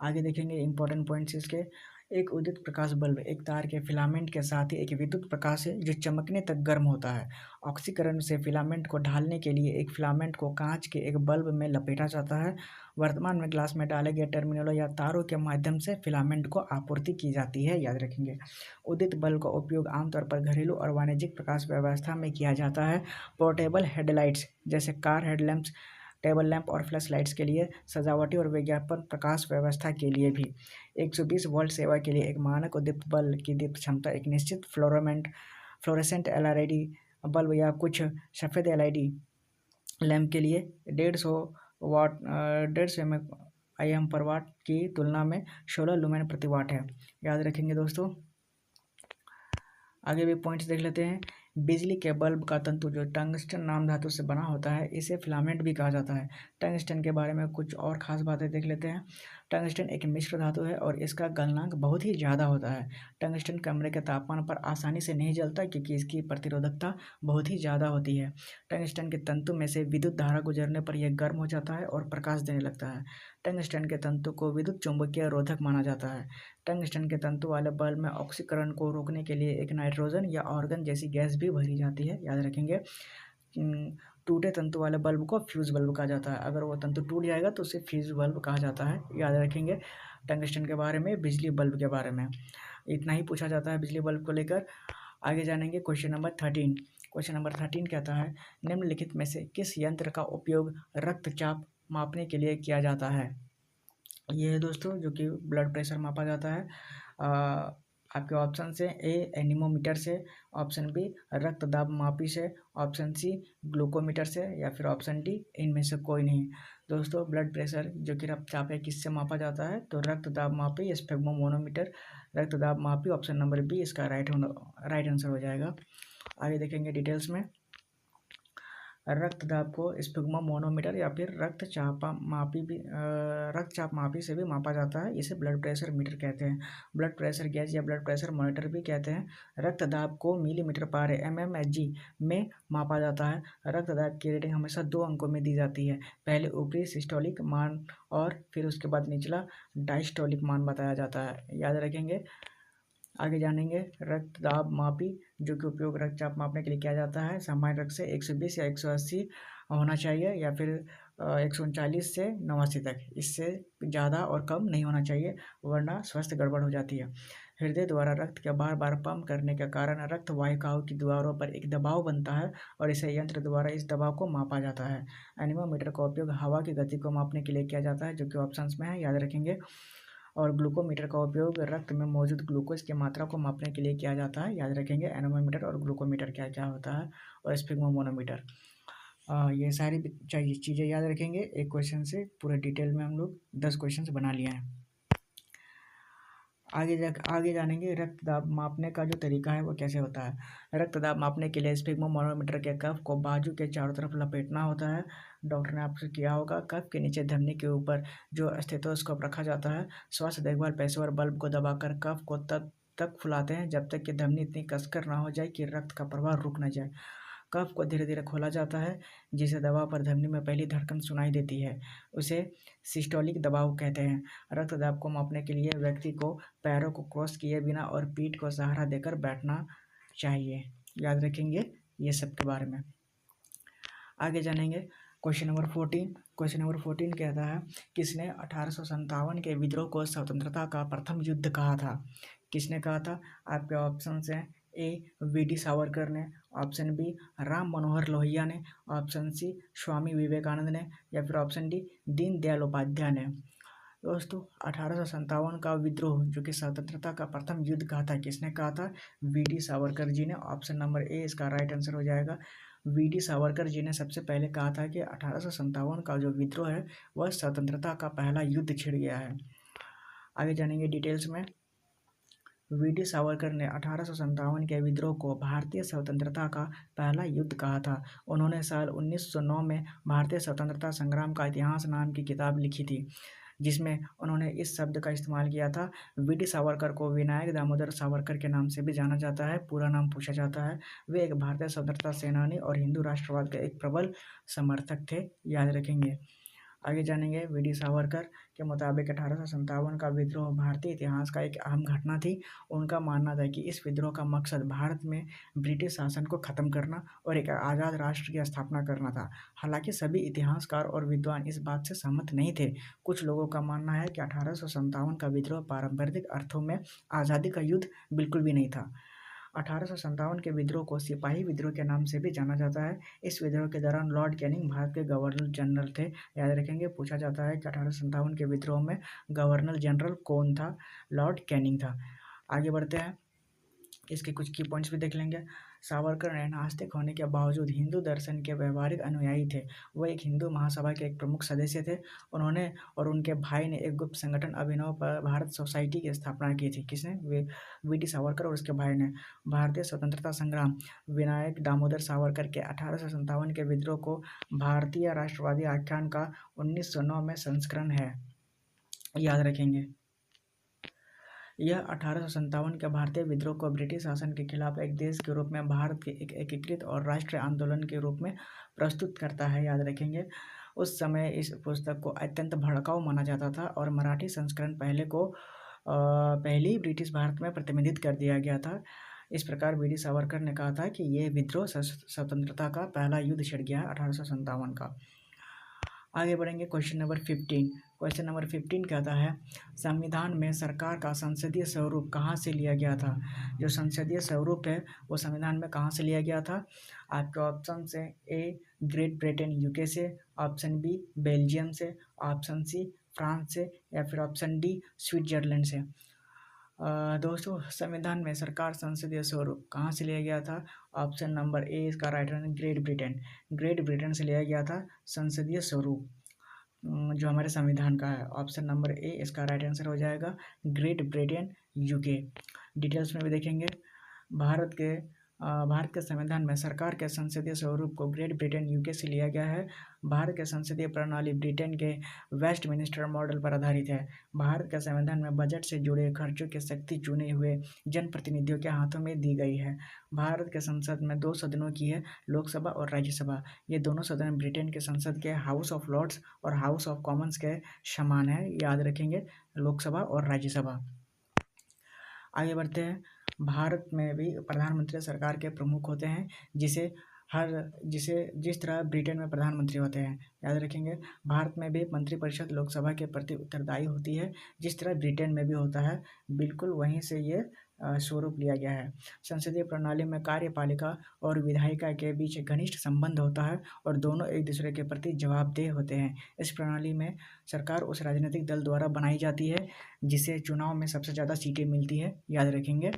[SPEAKER 1] आगे देखेंगे इंपॉर्टेंट पॉइंट्स इसके। एक उदित प्रकाश बल्ब एक तार के फिलामेंट के साथ ही एक विद्युत प्रकाश है जो चमकने तक गर्म होता है। ऑक्सीकरण से फिलामेंट को ढालने के लिए एक फिलामेंट को कांच के एक बल्ब में लपेटा जाता है। वर्तमान में ग्लास में डाले गए टर्मिनलों या तारों के माध्यम से फिलामेंट को आपूर्ति की जाती है। याद रखेंगे। उदित बल्ब का उपयोग आमतौर पर घरेलू और वाणिज्यिक प्रकाश व्यवस्था में किया जाता है। पोर्टेबल हेडलाइट्स जैसे कार हेडलैम्प्स, टेबल लैंप और फ्लैश लाइट्स के लिए, सजावटी और विज्ञापन प्रकाश व्यवस्था के लिए भी। 120 वोल्ट सेवा के लिए एक मानक उद्दीप्त बल्ब की दीप्त क्षमता एक निश्चित फ्लोरेसेंट LED बल्ब या कुछ सफ़ेद LED लैंप के लिए 150 IM पर वाट की तुलना में 16 लुमेन प्रति वाट है। याद रखेंगे दोस्तों। आगे भी पॉइंट्स देख लेते हैं। बिजली के बल्ब का तंतु जो टंगस्टन नाम धातु से बना होता है, इसे फिलामेंट भी कहा जाता है। टंगस्टन के बारे में कुछ और ख़ास बातें देख लेते हैं। टंगस्टन एक मिश्र धातु है और इसका गलनांक बहुत ही ज़्यादा होता है। टंगस्टन कमरे के तापमान पर आसानी से नहीं जलता क्योंकि इसकी प्रतिरोधकता बहुत ही ज़्यादा होती है। टंगस्टन के तंतु में से विद्युत धारा गुजरने पर यह गर्म हो जाता है और प्रकाश देने लगता है। टंगस्टन के तंतु को विद्युत चुंबकीय रोधक माना जाता है। टंगस्टन के तंतु वाले बल्ब में ऑक्सीकरण को रोकने के लिए एक नाइट्रोजन या ऑर्गन जैसी गैस भी भरी जाती है। याद रखेंगे। टूटे तंतु वाले बल्ब को फ्यूज बल्ब कहा जाता है। अगर वो तंतु टूट जाएगा तो उसे फ्यूज बल्ब कहा जाता है। याद रखेंगे टंगस्टन के बारे में, बिजली बल्ब के बारे में इतना ही पूछा जाता है बिजली बल्ब को लेकर। आगे जानेंगे क्वेश्चन नंबर 13। क्वेश्चन नंबर 13 कहता है निम्नलिखित में से किस यंत्र का उपयोग रक्तचाप मापने के लिए किया जाता है। ये है दोस्तों जो कि ब्लड प्रेशर मापा जाता है। आपके ऑप्शन से A एनीमोमीटर से, ऑप्शन B रक्त दाब मापी से, ऑप्शन C ग्लूकोमीटर से, या फिर ऑप्शन D इनमें से कोई नहीं। दोस्तों ब्लड प्रेशर जो कि रक्तचाप है किससे मापा जाता है, तो रक्त दाब मापी स्फेग्मोमोनोमीटर, रक्त दाब मापी ऑप्शन नंबर B इसका राइट आंसर हो जाएगा। आगे देखेंगे डिटेल्स में। रक्तदाब को स्फिग्मोमोनोमीटर या फिर रक्तचाप मापी से भी मापा जाता है। इसे ब्लड प्रेशर मीटर कहते हैं। ब्लड प्रेशर गेज या ब्लड प्रेशर मॉनिटर भी कहते हैं। रक्तदाब को मिलीमीटर पारे mmHg में मापा जाता है। रक्तदाब की रीडिंग हमेशा 2 अंकों में दी जाती है। पहले ऊपरी सिस्टोलिक मान और फिर उसके बाद निचला डायस्टोलिक मान बताया जाता है। याद रखेंगे। आगे जानेंगे रक्तदाब मापी जो कि उपयोग रक्तचाप मापने के लिए किया जाता है। सामान्य रक्त से 120 या 180 होना चाहिए या फिर 139 से 89 तक। इससे ज़्यादा और कम नहीं होना चाहिए वरना स्वास्थ्य गड़बड़ हो जाती है। हृदय द्वारा रक्त के बार बार पंप करने के कारण रक्त वाहिकाओं की दीवारों पर एक दबाव बनता है और इसे यंत्र द्वारा इस दबाव को मापा जाता है। एनीमोमीटर का उपयोग हवा की गति को मापने के लिए किया जाता है जो कि ऑप्शंस में है, याद रखेंगे। और ग्लूकोमीटर का उपयोग रक्त में मौजूद ग्लूकोज की मात्रा को मापने के लिए किया जाता है, याद रखेंगे। एनोमीटर और ग्लूकोमीटर क्या क्या होता है, और स्फिग्मोमोनोमीटर। ये सारी चीज़ें याद रखेंगे। एक क्वेश्चन से पूरे डिटेल में हम लोग 10 क्वेश्चन बना लिए हैं। आगे जानेंगे रक्तदाब मापने का जो तरीका है वो कैसे होता है। रक्तदाब मापने के लिए स्फिग्मोमोनोमीटर के कफ को बाजू के चारों तरफ लपेटना होता है। डॉक्टर ने आपसे किया होगा। कफ के नीचे धमनी के ऊपर जो स्टेथोस्कोप रखा जाता है। स्वास्थ्य देखभाल पेशेवर बल्ब को दबाकर कफ को तब तक फुलाते हैं जब तक कि धमनी इतनी कसकर ना हो जाए कि रक्त का प्रवाह रुक न जाए। कफ को धीरे धीरे खोला जाता है जिसे दबाव पर धमनी में पहली धड़कन सुनाई देती है, उसे सिस्टोलिक दबाव कहते हैं। रक्तदाब को मापने के लिए व्यक्ति को पैरों को क्रॉस किए बिना और पीठ को सहारा देकर बैठना चाहिए। याद रखेंगे ये सब के बारे में। आगे जानेंगे क्वेश्चन नंबर 14। क्वेश्चन नंबर 14 कहता है किसने 1857 के विद्रोह को स्वतंत्रता का प्रथम युद्ध कहा था। किसने कहा था? आपके ऑप्शन हैं ए वी.डी. सावरकर ने, ऑप्शन बी राम मनोहर लोहिया ने, ऑप्शन सी स्वामी विवेकानंद ने, या फिर ऑप्शन डी दीनदयाल उपाध्याय ने। दोस्तों 1857 का विद्रोह जो कि स्वतंत्रता का प्रथम युद्ध कहा था, किसने कहा था? वी.डी. सावरकर जी ने। ऑप्शन नंबर ए इसका राइट आंसर हो जाएगा। वी.डी. सावरकर जी ने सबसे पहले कहा था कि 1857 का जो विद्रोह है वह स्वतंत्रता का पहला युद्ध छिड़ गया है। आगे जानेंगे डिटेल्स में। वी.डी. सावरकर ने 1857 के विद्रोह को भारतीय स्वतंत्रता का पहला युद्ध कहा था। उन्होंने साल 1909 में भारतीय स्वतंत्रता संग्राम का इतिहास नाम की किताब लिखी थी, जिसमें उन्होंने इस शब्द का इस्तेमाल किया था। वी.डी. सावरकर को विनायक दामोदर सावरकर के नाम से भी जाना जाता है, पूरा नाम पूछा जाता है। वे एक भारतीय स्वतंत्रता सेनानी और हिंदू राष्ट्रवाद के एक प्रबल समर्थक थे, याद रखेंगे। आगे जानेंगे वी.डी. सावरकर के मुताबिक 1857 का विद्रोह भारतीय इतिहास का एक अहम घटना थी। उनका मानना था कि इस विद्रोह का मकसद भारत में ब्रिटिश शासन को खत्म करना और एक आज़ाद राष्ट्र की स्थापना करना था। हालांकि सभी इतिहासकार और विद्वान इस बात से सहमत नहीं थे। कुछ लोगों का मानना है कि 1857 का विद्रोह पारंपरिक अर्थों में आज़ादी का युद्ध बिल्कुल भी नहीं था। 1857 के विद्रोह को सिपाही विद्रोह के नाम से भी जाना जाता है। इस विद्रोह के दौरान लॉर्ड कैनिंग भारत के गवर्नर जनरल थे, याद रखेंगे। पूछा जाता है कि 1857 के विद्रोह में गवर्नर जनरल कौन था? लॉर्ड कैनिंग था। आगे बढ़ते हैं, इसके कुछ की पॉइंट्स भी देख लेंगे। सावरकर ने नास्तिक होने के बावजूद हिंदू दर्शन के व्यवहारिक अनुयायी थे। वह एक हिंदू महासभा के एक प्रमुख सदस्य थे। उन्होंने और उनके भाई ने एक गुप्त संगठन अभिनव भारत सोसाइटी की स्थापना की थी। किसने? वी.डी. सावरकर और उसके भाई ने। भारतीय स्वतंत्रता संग्राम विनायक दामोदर सावरकर के 1857 के विद्रोह को भारतीय राष्ट्रवादी आख्यान का 1909 में संस्करण है, याद रखेंगे। यह 1857 के भारतीय विद्रोह को ब्रिटिश शासन के खिलाफ एक देश के रूप में भारत के एक एकीकृत और राष्ट्रीय आंदोलन के रूप में प्रस्तुत करता है, याद रखेंगे। उस समय इस पुस्तक को अत्यंत भड़काऊ माना जाता था और मराठी संस्करण पहली ब्रिटिश भारत में प्रतिबंधित कर दिया गया था। इस प्रकार वी.डी. सावरकर ने कहा था कि यह विद्रोह स्वतंत्रता का पहला युद्ध छिड़ गया है, 1857 का। आगे बढ़ेंगे क्वेश्चन नंबर 15। क्वेश्चन नंबर 15 कहता है संविधान में सरकार का संसदीय स्वरूप कहाँ से लिया गया था। जो संसदीय स्वरूप है वो संविधान में कहाँ से लिया गया था? आपके ऑप्शन से ए ग्रेट ब्रिटेन यूके से, ऑप्शन बी बेल्जियम से, ऑप्शन सी फ्रांस से, या फिर ऑप्शन डी स्विट्जरलैंड से। दोस्तों संविधान में सरकार संसदीय स्वरूप कहाँ से लिया गया था? ऑप्शन नंबर ए इसका right answer great Britain. Great Britain से लिया गया था संसदीय स्वरूप जो हमारे संविधान का है। ऑप्शन नंबर ए इसका राइट आंसर हो जाएगा ग्रेट ब्रिटेन यूके। डिटेल्स में भी देखेंगे। भारत के भारत के संविधान में सरकार के संसदीय स्वरूप को ग्रेट ब्रिटेन यूके से लिया गया है। भारत के संसदीय प्रणाली ब्रिटेन के वेस्टमिनिस्टर मॉडल पर आधारित है। भारत के संविधान में बजट से जुड़े खर्चों की शक्ति चुने हुए जनप्रतिनिधियों के हाथों में दी गई है। भारत के संसद में 2 सदनों की है, लोकसभा और राज्यसभा। ये दोनों सदन ब्रिटेन के संसद के हाउस ऑफ लॉर्ड्स और हाउस ऑफ कॉमन्स के समान है, याद रखेंगे, लोकसभा और राज्यसभा। आगे बढ़ते हैं। भारत में भी प्रधानमंत्री सरकार के प्रमुख होते हैं, जिस तरह ब्रिटेन में प्रधानमंत्री होते हैं, याद रखेंगे। भारत में भी मंत्रिपरिषद लोकसभा के प्रति उत्तरदायी होती है, जिस तरह ब्रिटेन में भी होता है, बिल्कुल वहीं से ये स्वरूप लिया गया है। संसदीय प्रणाली में कार्यपालिका और विधायिका के बीच घनिष्ठ संबंध होता है और दोनों एक दूसरे के प्रति जवाबदेह होते हैं। इस प्रणाली में सरकार उस राजनीतिक दल द्वारा बनाई जाती है जिसे चुनाव में सबसे ज़्यादा सीटें मिलती है, याद रखेंगे।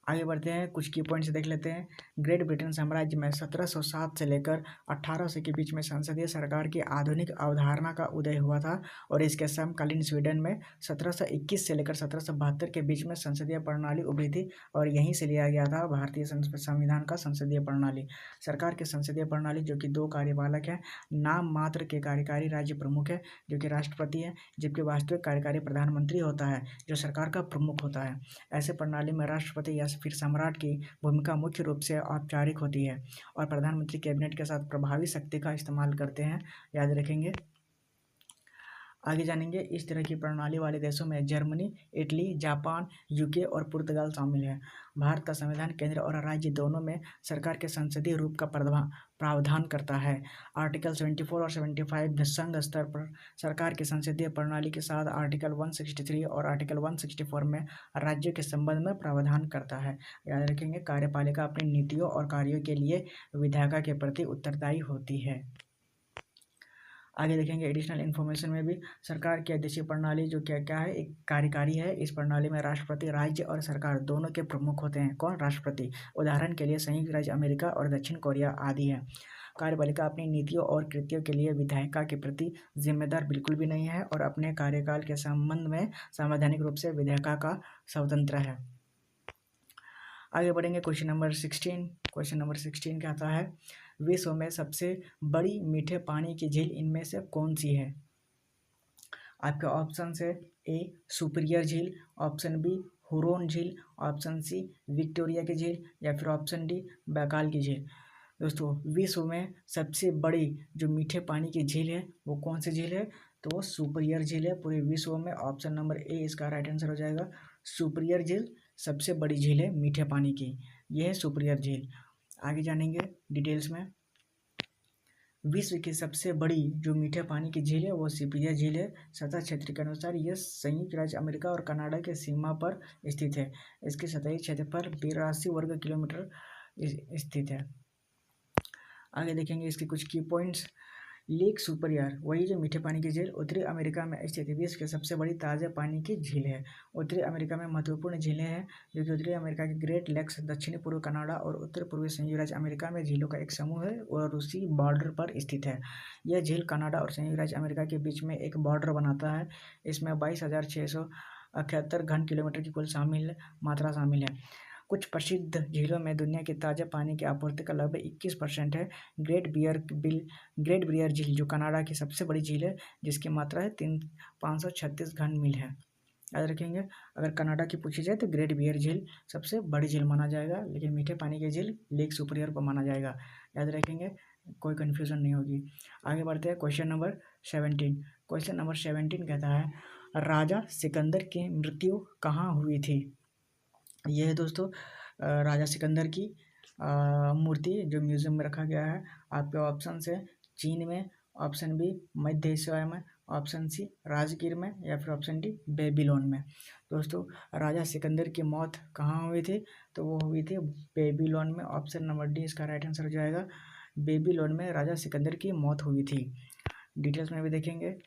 [SPEAKER 1] आगे बढ़ते हैं, कुछ की पॉइंट्स देख लेते हैं। ग्रेट ब्रिटेन साम्राज्य में 1707 से लेकर 1800 के बीच में संसदीय सरकार की आधुनिक अवधारणा का उदय हुआ था और इसके समकालीन स्वीडन में 1721 से लेकर 1772 के बीच में संसदीय प्रणाली उभरी थी और यहीं से लिया गया था भारतीय संविधान का संसदीय प्रणाली। सरकार की संसदीय प्रणाली जो कि 2 कार्यपालक है, नाम मात्र के कार्यकारी राज्य प्रमुख है जो कि राष्ट्रपति है, जबकि वास्तविक कार्यकारी प्रधानमंत्री होता है जो सरकार का प्रमुख होता है। ऐसे प्रणाली में राष्ट्रपति या फिर सम्राट की भूमिका मुख्य रूप से औपचारिक होती है और प्रधानमंत्री कैबिनेट के साथ प्रभावी शक्ति का इस्तेमाल करते हैं, याद रखेंगे। आगे जानेंगे। इस तरह की प्रणाली वाले देशों में जर्मनी, इटली, जापान, यूके और पुर्तगाल शामिल है। भारत का संविधान केंद्र और राज्य दोनों में सरकार के संसदीय रूप का प्रावधान करता है। आर्टिकल 74 और 75 संघ स्तर पर सरकार की संसदीय प्रणाली के साथ आर्टिकल 163 और आर्टिकल 164 में राज्यों के संबंध में प्रावधान करता है, याद रखेंगे। कार्यपालिका अपनी नीतियों और कार्यों के लिए विधायिका के प्रति उत्तरदायी होती है। आगे देखेंगे एडिशनल इन्फॉर्मेशन में भी सरकार की अध्यक्षीय प्रणाली जो क्या क्या है, एक कार्यकारी है। इस प्रणाली में राष्ट्रपति, राज्य और सरकार दोनों के प्रमुख होते हैं। कौन? राष्ट्रपति। उदाहरण के लिए संयुक्त राज्य अमेरिका और दक्षिण कोरिया आदि है। कार्यपालिका अपनी नीतियों और कृत्यों के लिए विधायिका के प्रति जिम्मेदार बिल्कुल भी नहीं है और अपने कार्यकाल के संबंध में संवैधानिक रूप से विधायिका का स्वतंत्र है। आगे बढ़ेंगे। Question number 16। क्वेश्चन नंबर 16 कहता है, विश्व में सबसे बड़ी मीठे पानी की झील इनमें से कौन सी है? आपके ऑप्शन है ए सुपीरियर झील, ऑप्शन बी हुरोन झील, ऑप्शन सी विक्टोरिया की झील या फिर ऑप्शन डी बैकाल की झील। दोस्तों, विश्व में सबसे बड़ी जो मीठे पानी की झील है वो कौन सी झील है? तो वो सुपीरियर झील है पूरे विश्व में। ऑप्शन नंबर ए इसका राइट आंसर हो जाएगा। सुपीरियर झील सबसे बड़ी झील है मीठे पानी की, यह है सुपीरियर झील। आगे जानेंगे डिटेल्स में। विश्व की सबसे बड़ी जो मीठे पानी की झील है वो सुपीरियर झील है। सतह क्षेत्र के अनुसार यह संयुक्त राज्य अमेरिका और कनाडा के सीमा पर स्थित है। इसके सतही क्षेत्रफल 82 वर्ग किलोमीटर स्थित है। आगे देखेंगे इसके कुछ की पॉइंट्स। लेक सुपीरियर, वही जो मीठे पानी की झील, उत्तरी अमेरिका में स्थित विश्व की सबसे बड़ी ताज़े पानी की झील है। उत्तरी अमेरिका में महत्वपूर्ण झीलें हैं जो कि उत्तरी अमेरिका के ग्रेट लेक्स, दक्षिणी पूर्व कनाडा और उत्तर पूर्वी संयुक्त राज्य अमेरिका में झीलों का एक समूह है और उसी बॉर्डर पर स्थित है। यह झील कनाडा और संयुक्त राज्य अमेरिका के बीच में एक बॉर्डर बनाता है। इसमें 22,678 घन किलोमीटर की कुल मात्रा शामिल है। कुछ प्रसिद्ध झीलों में दुनिया की ताज़ा पानी की आपूर्ति का लगभग 21% है। ग्रेट बियर झील जो कनाडा की सबसे बड़ी झील है, जिसकी मात्रा है 536 घन मील है, याद रखेंगे। अगर कनाडा की पूछी जाए तो ग्रेट बियर झील सबसे बड़ी झील माना जाएगा, लेकिन मीठे पानी की झील लेक सुपीरियर को माना जाएगा, याद रखेंगे, कोई कन्फ्यूज़न नहीं होगी। आगे बढ़ते हैं क्वेश्चन नंबर 17। क्वेश्चन नंबर 17 कहता है, राजा सिकंदर की मृत्यु कहाँ हुई थी? यह है दोस्तों राजा सिकंदर की मूर्ति जो म्यूजियम में रखा गया है। आपके ऑप्शन है चीन में, ऑप्शन बी मध्य एशिया में, ऑप्शन सी राजगीर में या फिर ऑप्शन डी बेबीलोन में। दोस्तों, राजा सिकंदर की मौत कहाँ हुई थी? तो वो हुई थी बेबीलोन में। ऑप्शन नंबर डी इसका राइट आंसर हो जाएगा। बेबीलोन में राजा सिकंदर की मौत हुई थी। डिटेल्स में भी देखेंगे।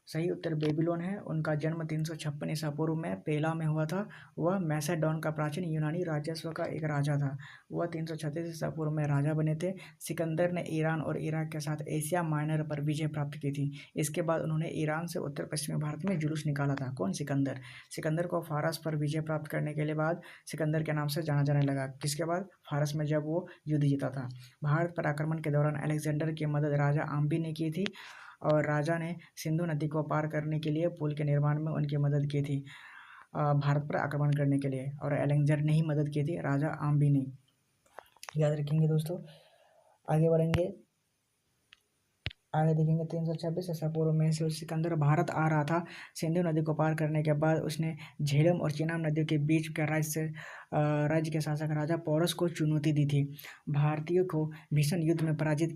[SPEAKER 1] सही उत्तर बेबीलोन है। उनका जन्म 356 ईसा पूर्व में पेला में हुआ था। वह मैसेडोन का प्राचीन यूनानी राजस्व का एक राजा था। वह 336 ईसा पूर्व में राजा बने थे। सिकंदर ने ईरान और इराक के साथ एशिया माइनर पर विजय प्राप्त की थी। इसके बाद उन्होंने ईरान से उत्तर पश्चिमी भारत में जुलूस निकाला था। कौन? सिकंदर। सिकंदर को फारस पर विजय प्राप्त करने के लिए बाद सिकंदर के नाम से जाना जाने लगा। किसके बाद? फारस में जब वो युद्ध जीता था। भारत पर आक्रमण के दौरान अलेक्जेंडर की मदद राजा आम्बी ने की थी और राजा ने सिंधु नदी को पार करने के लिए पुल के निर्माण में उनकी मदद की थी भारत पर आक्रमण करने के लिए, और अलेक्जेंडर ने ही मदद की थी, राजा आम्बी ने। याद रखेंगे दोस्तों। आगे बढ़ेंगे, आगे देखेंगे 326 ईसा पूर्व में सिकंदर भारत आ रहा था। सिंधु नदी को पार करने के बाद उसने झेलम और चिनाब नदियों के बीच के राज्य के शासक राजा पोरस को चुनौती दी थी। भारतीयों को भीषण युद्ध में पराजित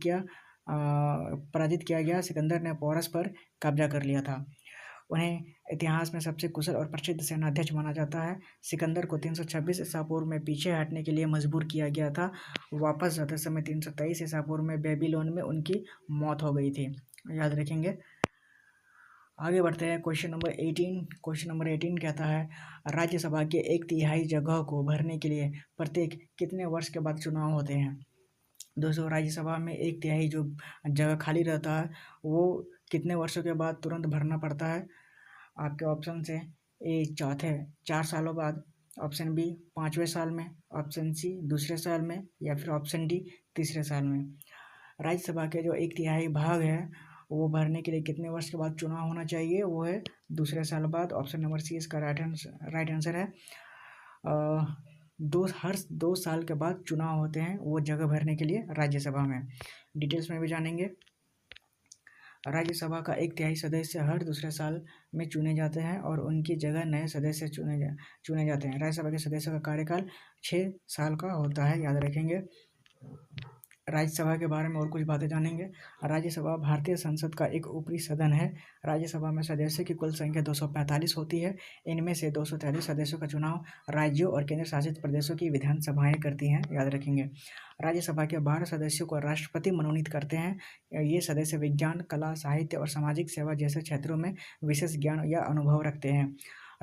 [SPEAKER 1] किया गया। सिकंदर ने पोरस पर कब्जा कर लिया था। उन्हें इतिहास में सबसे कुशल और प्रसिद्ध सेनाध्यक्ष माना जाता है। सिकंदर को 326 ईसा पूर्व में पीछे हटने के लिए मजबूर किया गया था। वापस जाते समय 323 ईसा पूर्व में बेबीलोन में उनकी मौत हो गई थी। याद रखेंगे। आगे बढ़ते हैं क्वेश्चन नंबर 18। क्वेश्चन नंबर 18 कहता है, राज्यसभा के 1/3 जगह को भरने के लिए प्रत्येक कितने वर्ष के बाद चुनाव होते हैं? दोस्तों, राज्यसभा में 1/3 जो जगह खाली रहता है वो कितने वर्षों के बाद तुरंत भरना पड़ता है? आपके ऑप्शन है, ए 4 सालों बाद, ऑप्शन बी 5वें साल में, ऑप्शन सी दूसरे साल में, या फिर ऑप्शन डी तीसरे साल में। राज्यसभा के जो 1/3 भाग है वो भरने के लिए कितने वर्ष के बाद चुनाव होना चाहिए? वो है दूसरे साल बाद। ऑप्शन नंबर सी इसका राइट आंसर है। हर 2 साल के बाद चुनाव होते हैं वो जगह भरने के लिए राज्यसभा में। डिटेल्स में भी जानेंगे। राज्यसभा का 1/3 सदस्य हर दूसरे साल में चुने जाते हैं और उनकी जगह नए सदस्य चुने जाते हैं। राज्यसभा के सदस्यों का कार्यकाल 6 साल का होता है। याद रखेंगे। राज्यसभा के बारे में और कुछ बातें जानेंगे। राज्यसभा भारतीय संसद का एक ऊपरी सदन है। राज्यसभा में सदस्यों की कुल संख्या 245 होती है। इनमें से 243 सदस्यों का चुनाव राज्यों और केंद्र शासित प्रदेशों की विधानसभाएं करती हैं। याद रखेंगे। राज्यसभा के 12 सदस्यों को राष्ट्रपति मनोनीत करते हैं। ये सदस्य विज्ञान, कला, साहित्य और सामाजिक सेवा जैसे क्षेत्रों में विशेष ज्ञान या अनुभव रखते हैं।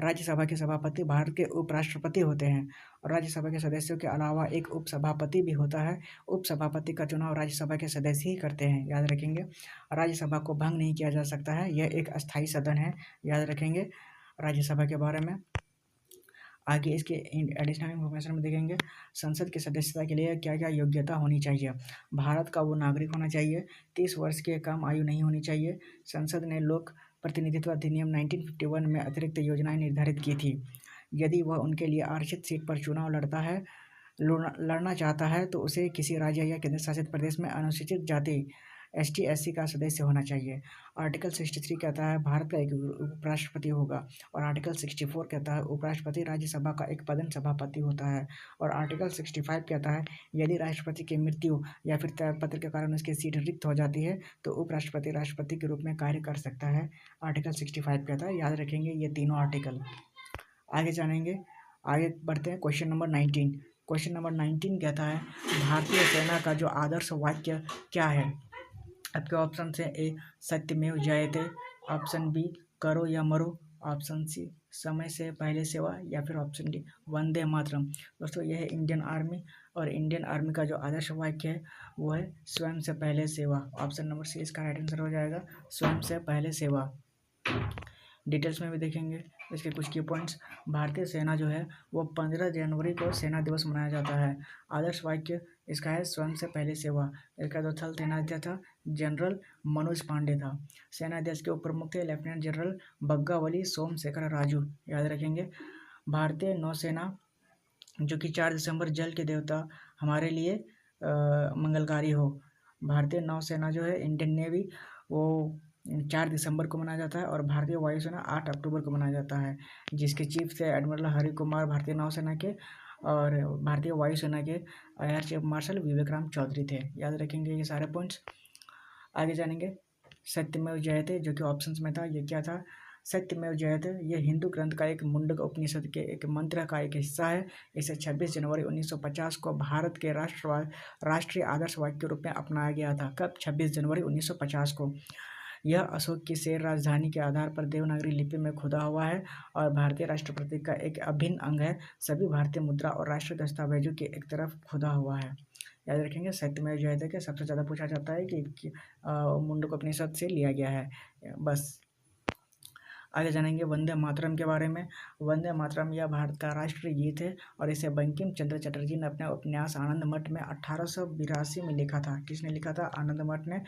[SPEAKER 1] राज्यसभा के सभापति भारत के उपराष्ट्रपति होते हैं और राज्यसभा के सदस्यों के अलावा एक उपसभापति भी होता है। उपसभापति का चुनाव राज्यसभा के सदस्य ही करते हैं। याद रखेंगे। राज्यसभा को भंग नहीं किया जा सकता है, यह एक अस्थायी सदन है। याद रखेंगे राज्यसभा के बारे में। आगे इसके एडिशनल इन्फॉर्मेशन में देखेंगे। संसद की सदस्यता के लिए क्या क्या योग्यता होनी चाहिए? भारत का वो नागरिक होना चाहिए। 30 वर्ष के कम आयु नहीं होनी चाहिए। संसद ने लोक प्रतिनिधित्व अधिनियम 1951 में अतिरिक्त योजनाएं निर्धारित की थी। यदि वह उनके लिए आरक्षित सीट पर चुनाव लड़ना चाहता है तो उसे किसी राज्य या केंद्र शासित प्रदेश में अनुसूचित जाति ST/SC का सदस्य होना चाहिए। आर्टिकल 63 कहता है भारत का एक उपराष्ट्रपति होगा और आर्टिकल 64 कहता है उपराष्ट्रपति राज्यसभा का एक पदन सभापति होता है और आर्टिकल 65 कहता है यदि राष्ट्रपति की मृत्यु या फिर त्यागपत्र के कारण उसकी सीट रिक्त हो जाती है तो उपराष्ट्रपति राष्ट्रपति के रूप में कार्य कर सकता है। आर्टिकल 65 कहता है। याद रखेंगे ये तीनों आर्टिकल। आगे जानेंगे। आगे बढ़ते हैं क्वेश्चन नंबर 19। क्वेश्चन नंबर 19 कहता है भारतीय सेना का जो आदर्श वाक्य क्या है? आपके ऑप्शन है, ए सत्यमेव जयते, ऑप्शन बी करो या मरो, ऑप्शन सी समय से पहले सेवा, या फिर ऑप्शन डी वंदे मातरम। दोस्तों, यह है इंडियन आर्मी और इंडियन आर्मी का जो आदर्श वाक्य है वो है स्वयं से पहले सेवा। ऑप्शन नंबर सी इसका राइट आंसर हो जाएगा, स्वयं से पहले सेवा। डिटेल्स में भी देखेंगे इसके कुछ की पॉइंट्स। भारतीय सेना जो है वो 15 जनवरी को सेना दिवस मनाया जाता है। आदर्श वाक्य इसका है स्वयं से पहले सेवा। इसका जो थल सेनाध्यक्ष था जनरल मनोज पांडे था। सेनाध्यक्ष के उप प्रमुख थे लेफ्टिनेंट जनरल बग्गावली सोमशेखर राजू। याद रखेंगे। भारतीय नौसेना जो कि 4 दिसंबर जल के देवता हमारे लिए मंगलकारी हो। भारतीय नौसेना जो है इंडियन नेवी वो 4 दिसंबर को मनाया जाता है और भारतीय वायुसेना 8 अक्टूबर को मनाया जाता है, जिसके चीफ थे एडमिरल हरि कुमार भारतीय नौसेना के और भारतीय वायुसेना के एयर चीफ मार्शल विवेकराम चौधरी थे। याद रखेंगे ये सारे पॉइंट्स। आगे जानेंगे। सत्यमेव जयते जो कि ऑप्शंस में था, ये क्या था? सत्यमेव जयते ये हिंदू ग्रंथ का एक मुंडक उपनिषद के एक मंत्र का एक हिस्सा है। इसे 26 जनवरी 1950 को भारत के राष्ट्रीय आदर्श वाक्य के रूप में अपनाया गया था। कब? 26 जनवरी 1950 को। यह अशोक की शेर राजधानी के आधार पर देवनागरी लिपि में खुदा हुआ है और भारतीय राष्ट्र प्रतीक का एक अभिन्न अंग है। सभी भारतीय मुद्रा और राष्ट्रीय दस्तावेजों की एक तरफ खुदा हुआ है। याद रखेंगे साहित्यमय जो है कि सबसे ज़्यादा पूछा जाता है कि मुंडक उपनिषद से लिया गया है। बस आगे जानेंगे वंदे मातरम के बारे में। वंदे मातरम यह भारत का राष्ट्रीय गीत है और इसे बंकिम चंद्र चटर्जी ने अपने उपन्यास आनंद मठ में 1882 में लिखा था। किसने लिखा था? आनंद मठ ने।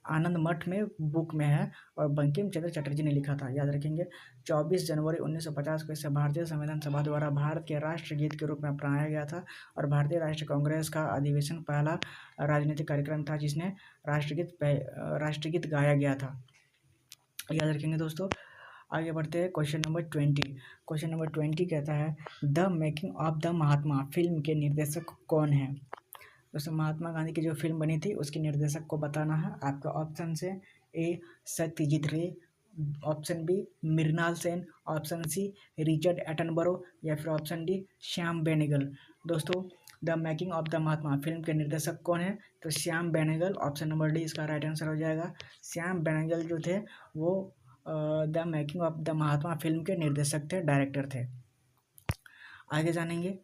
[SPEAKER 1] आनंद मठ में बुक में है और बंकिम चंद्र चटर्जी ने लिखा था। याद रखेंगे 24 जनवरी 1950 को इसे भारतीय संविधान सभा द्वारा भारत के राष्ट्रीय गीत के रूप में अपनाया गया था और भारतीय राष्ट्रीय कांग्रेस का अधिवेशन पहला राजनीतिक कार्यक्रम था जिसने राष्ट्रगीत गाया गया था। याद रखेंगे दोस्तों। आगे बढ़ते हैं क्वेश्चन नंबर 20। क्वेश्चन नंबर 20 कहता है the making of the Mahatma film के निर्देशक कौन है? दोस्तों महात्मा गांधी की जो फिल्म बनी थी उसके निर्देशक को बताना है। आपका ऑप्शन से A Satyajit Ray, option B Mrinal Sen, option C Richard Attenborough या फिर ऑप्शन डी श्याम बेनेगल। दोस्तों the making of the Mahatma film के निर्देशक कौन है? तो Shyam Benegal, option number D इसका राइट आंसर हो जाएगा। श्याम बेनेगल जो थे वो the making of the Mahatma film के निर्देशक थे, डायरेक्टर थे। आगे जानेंगे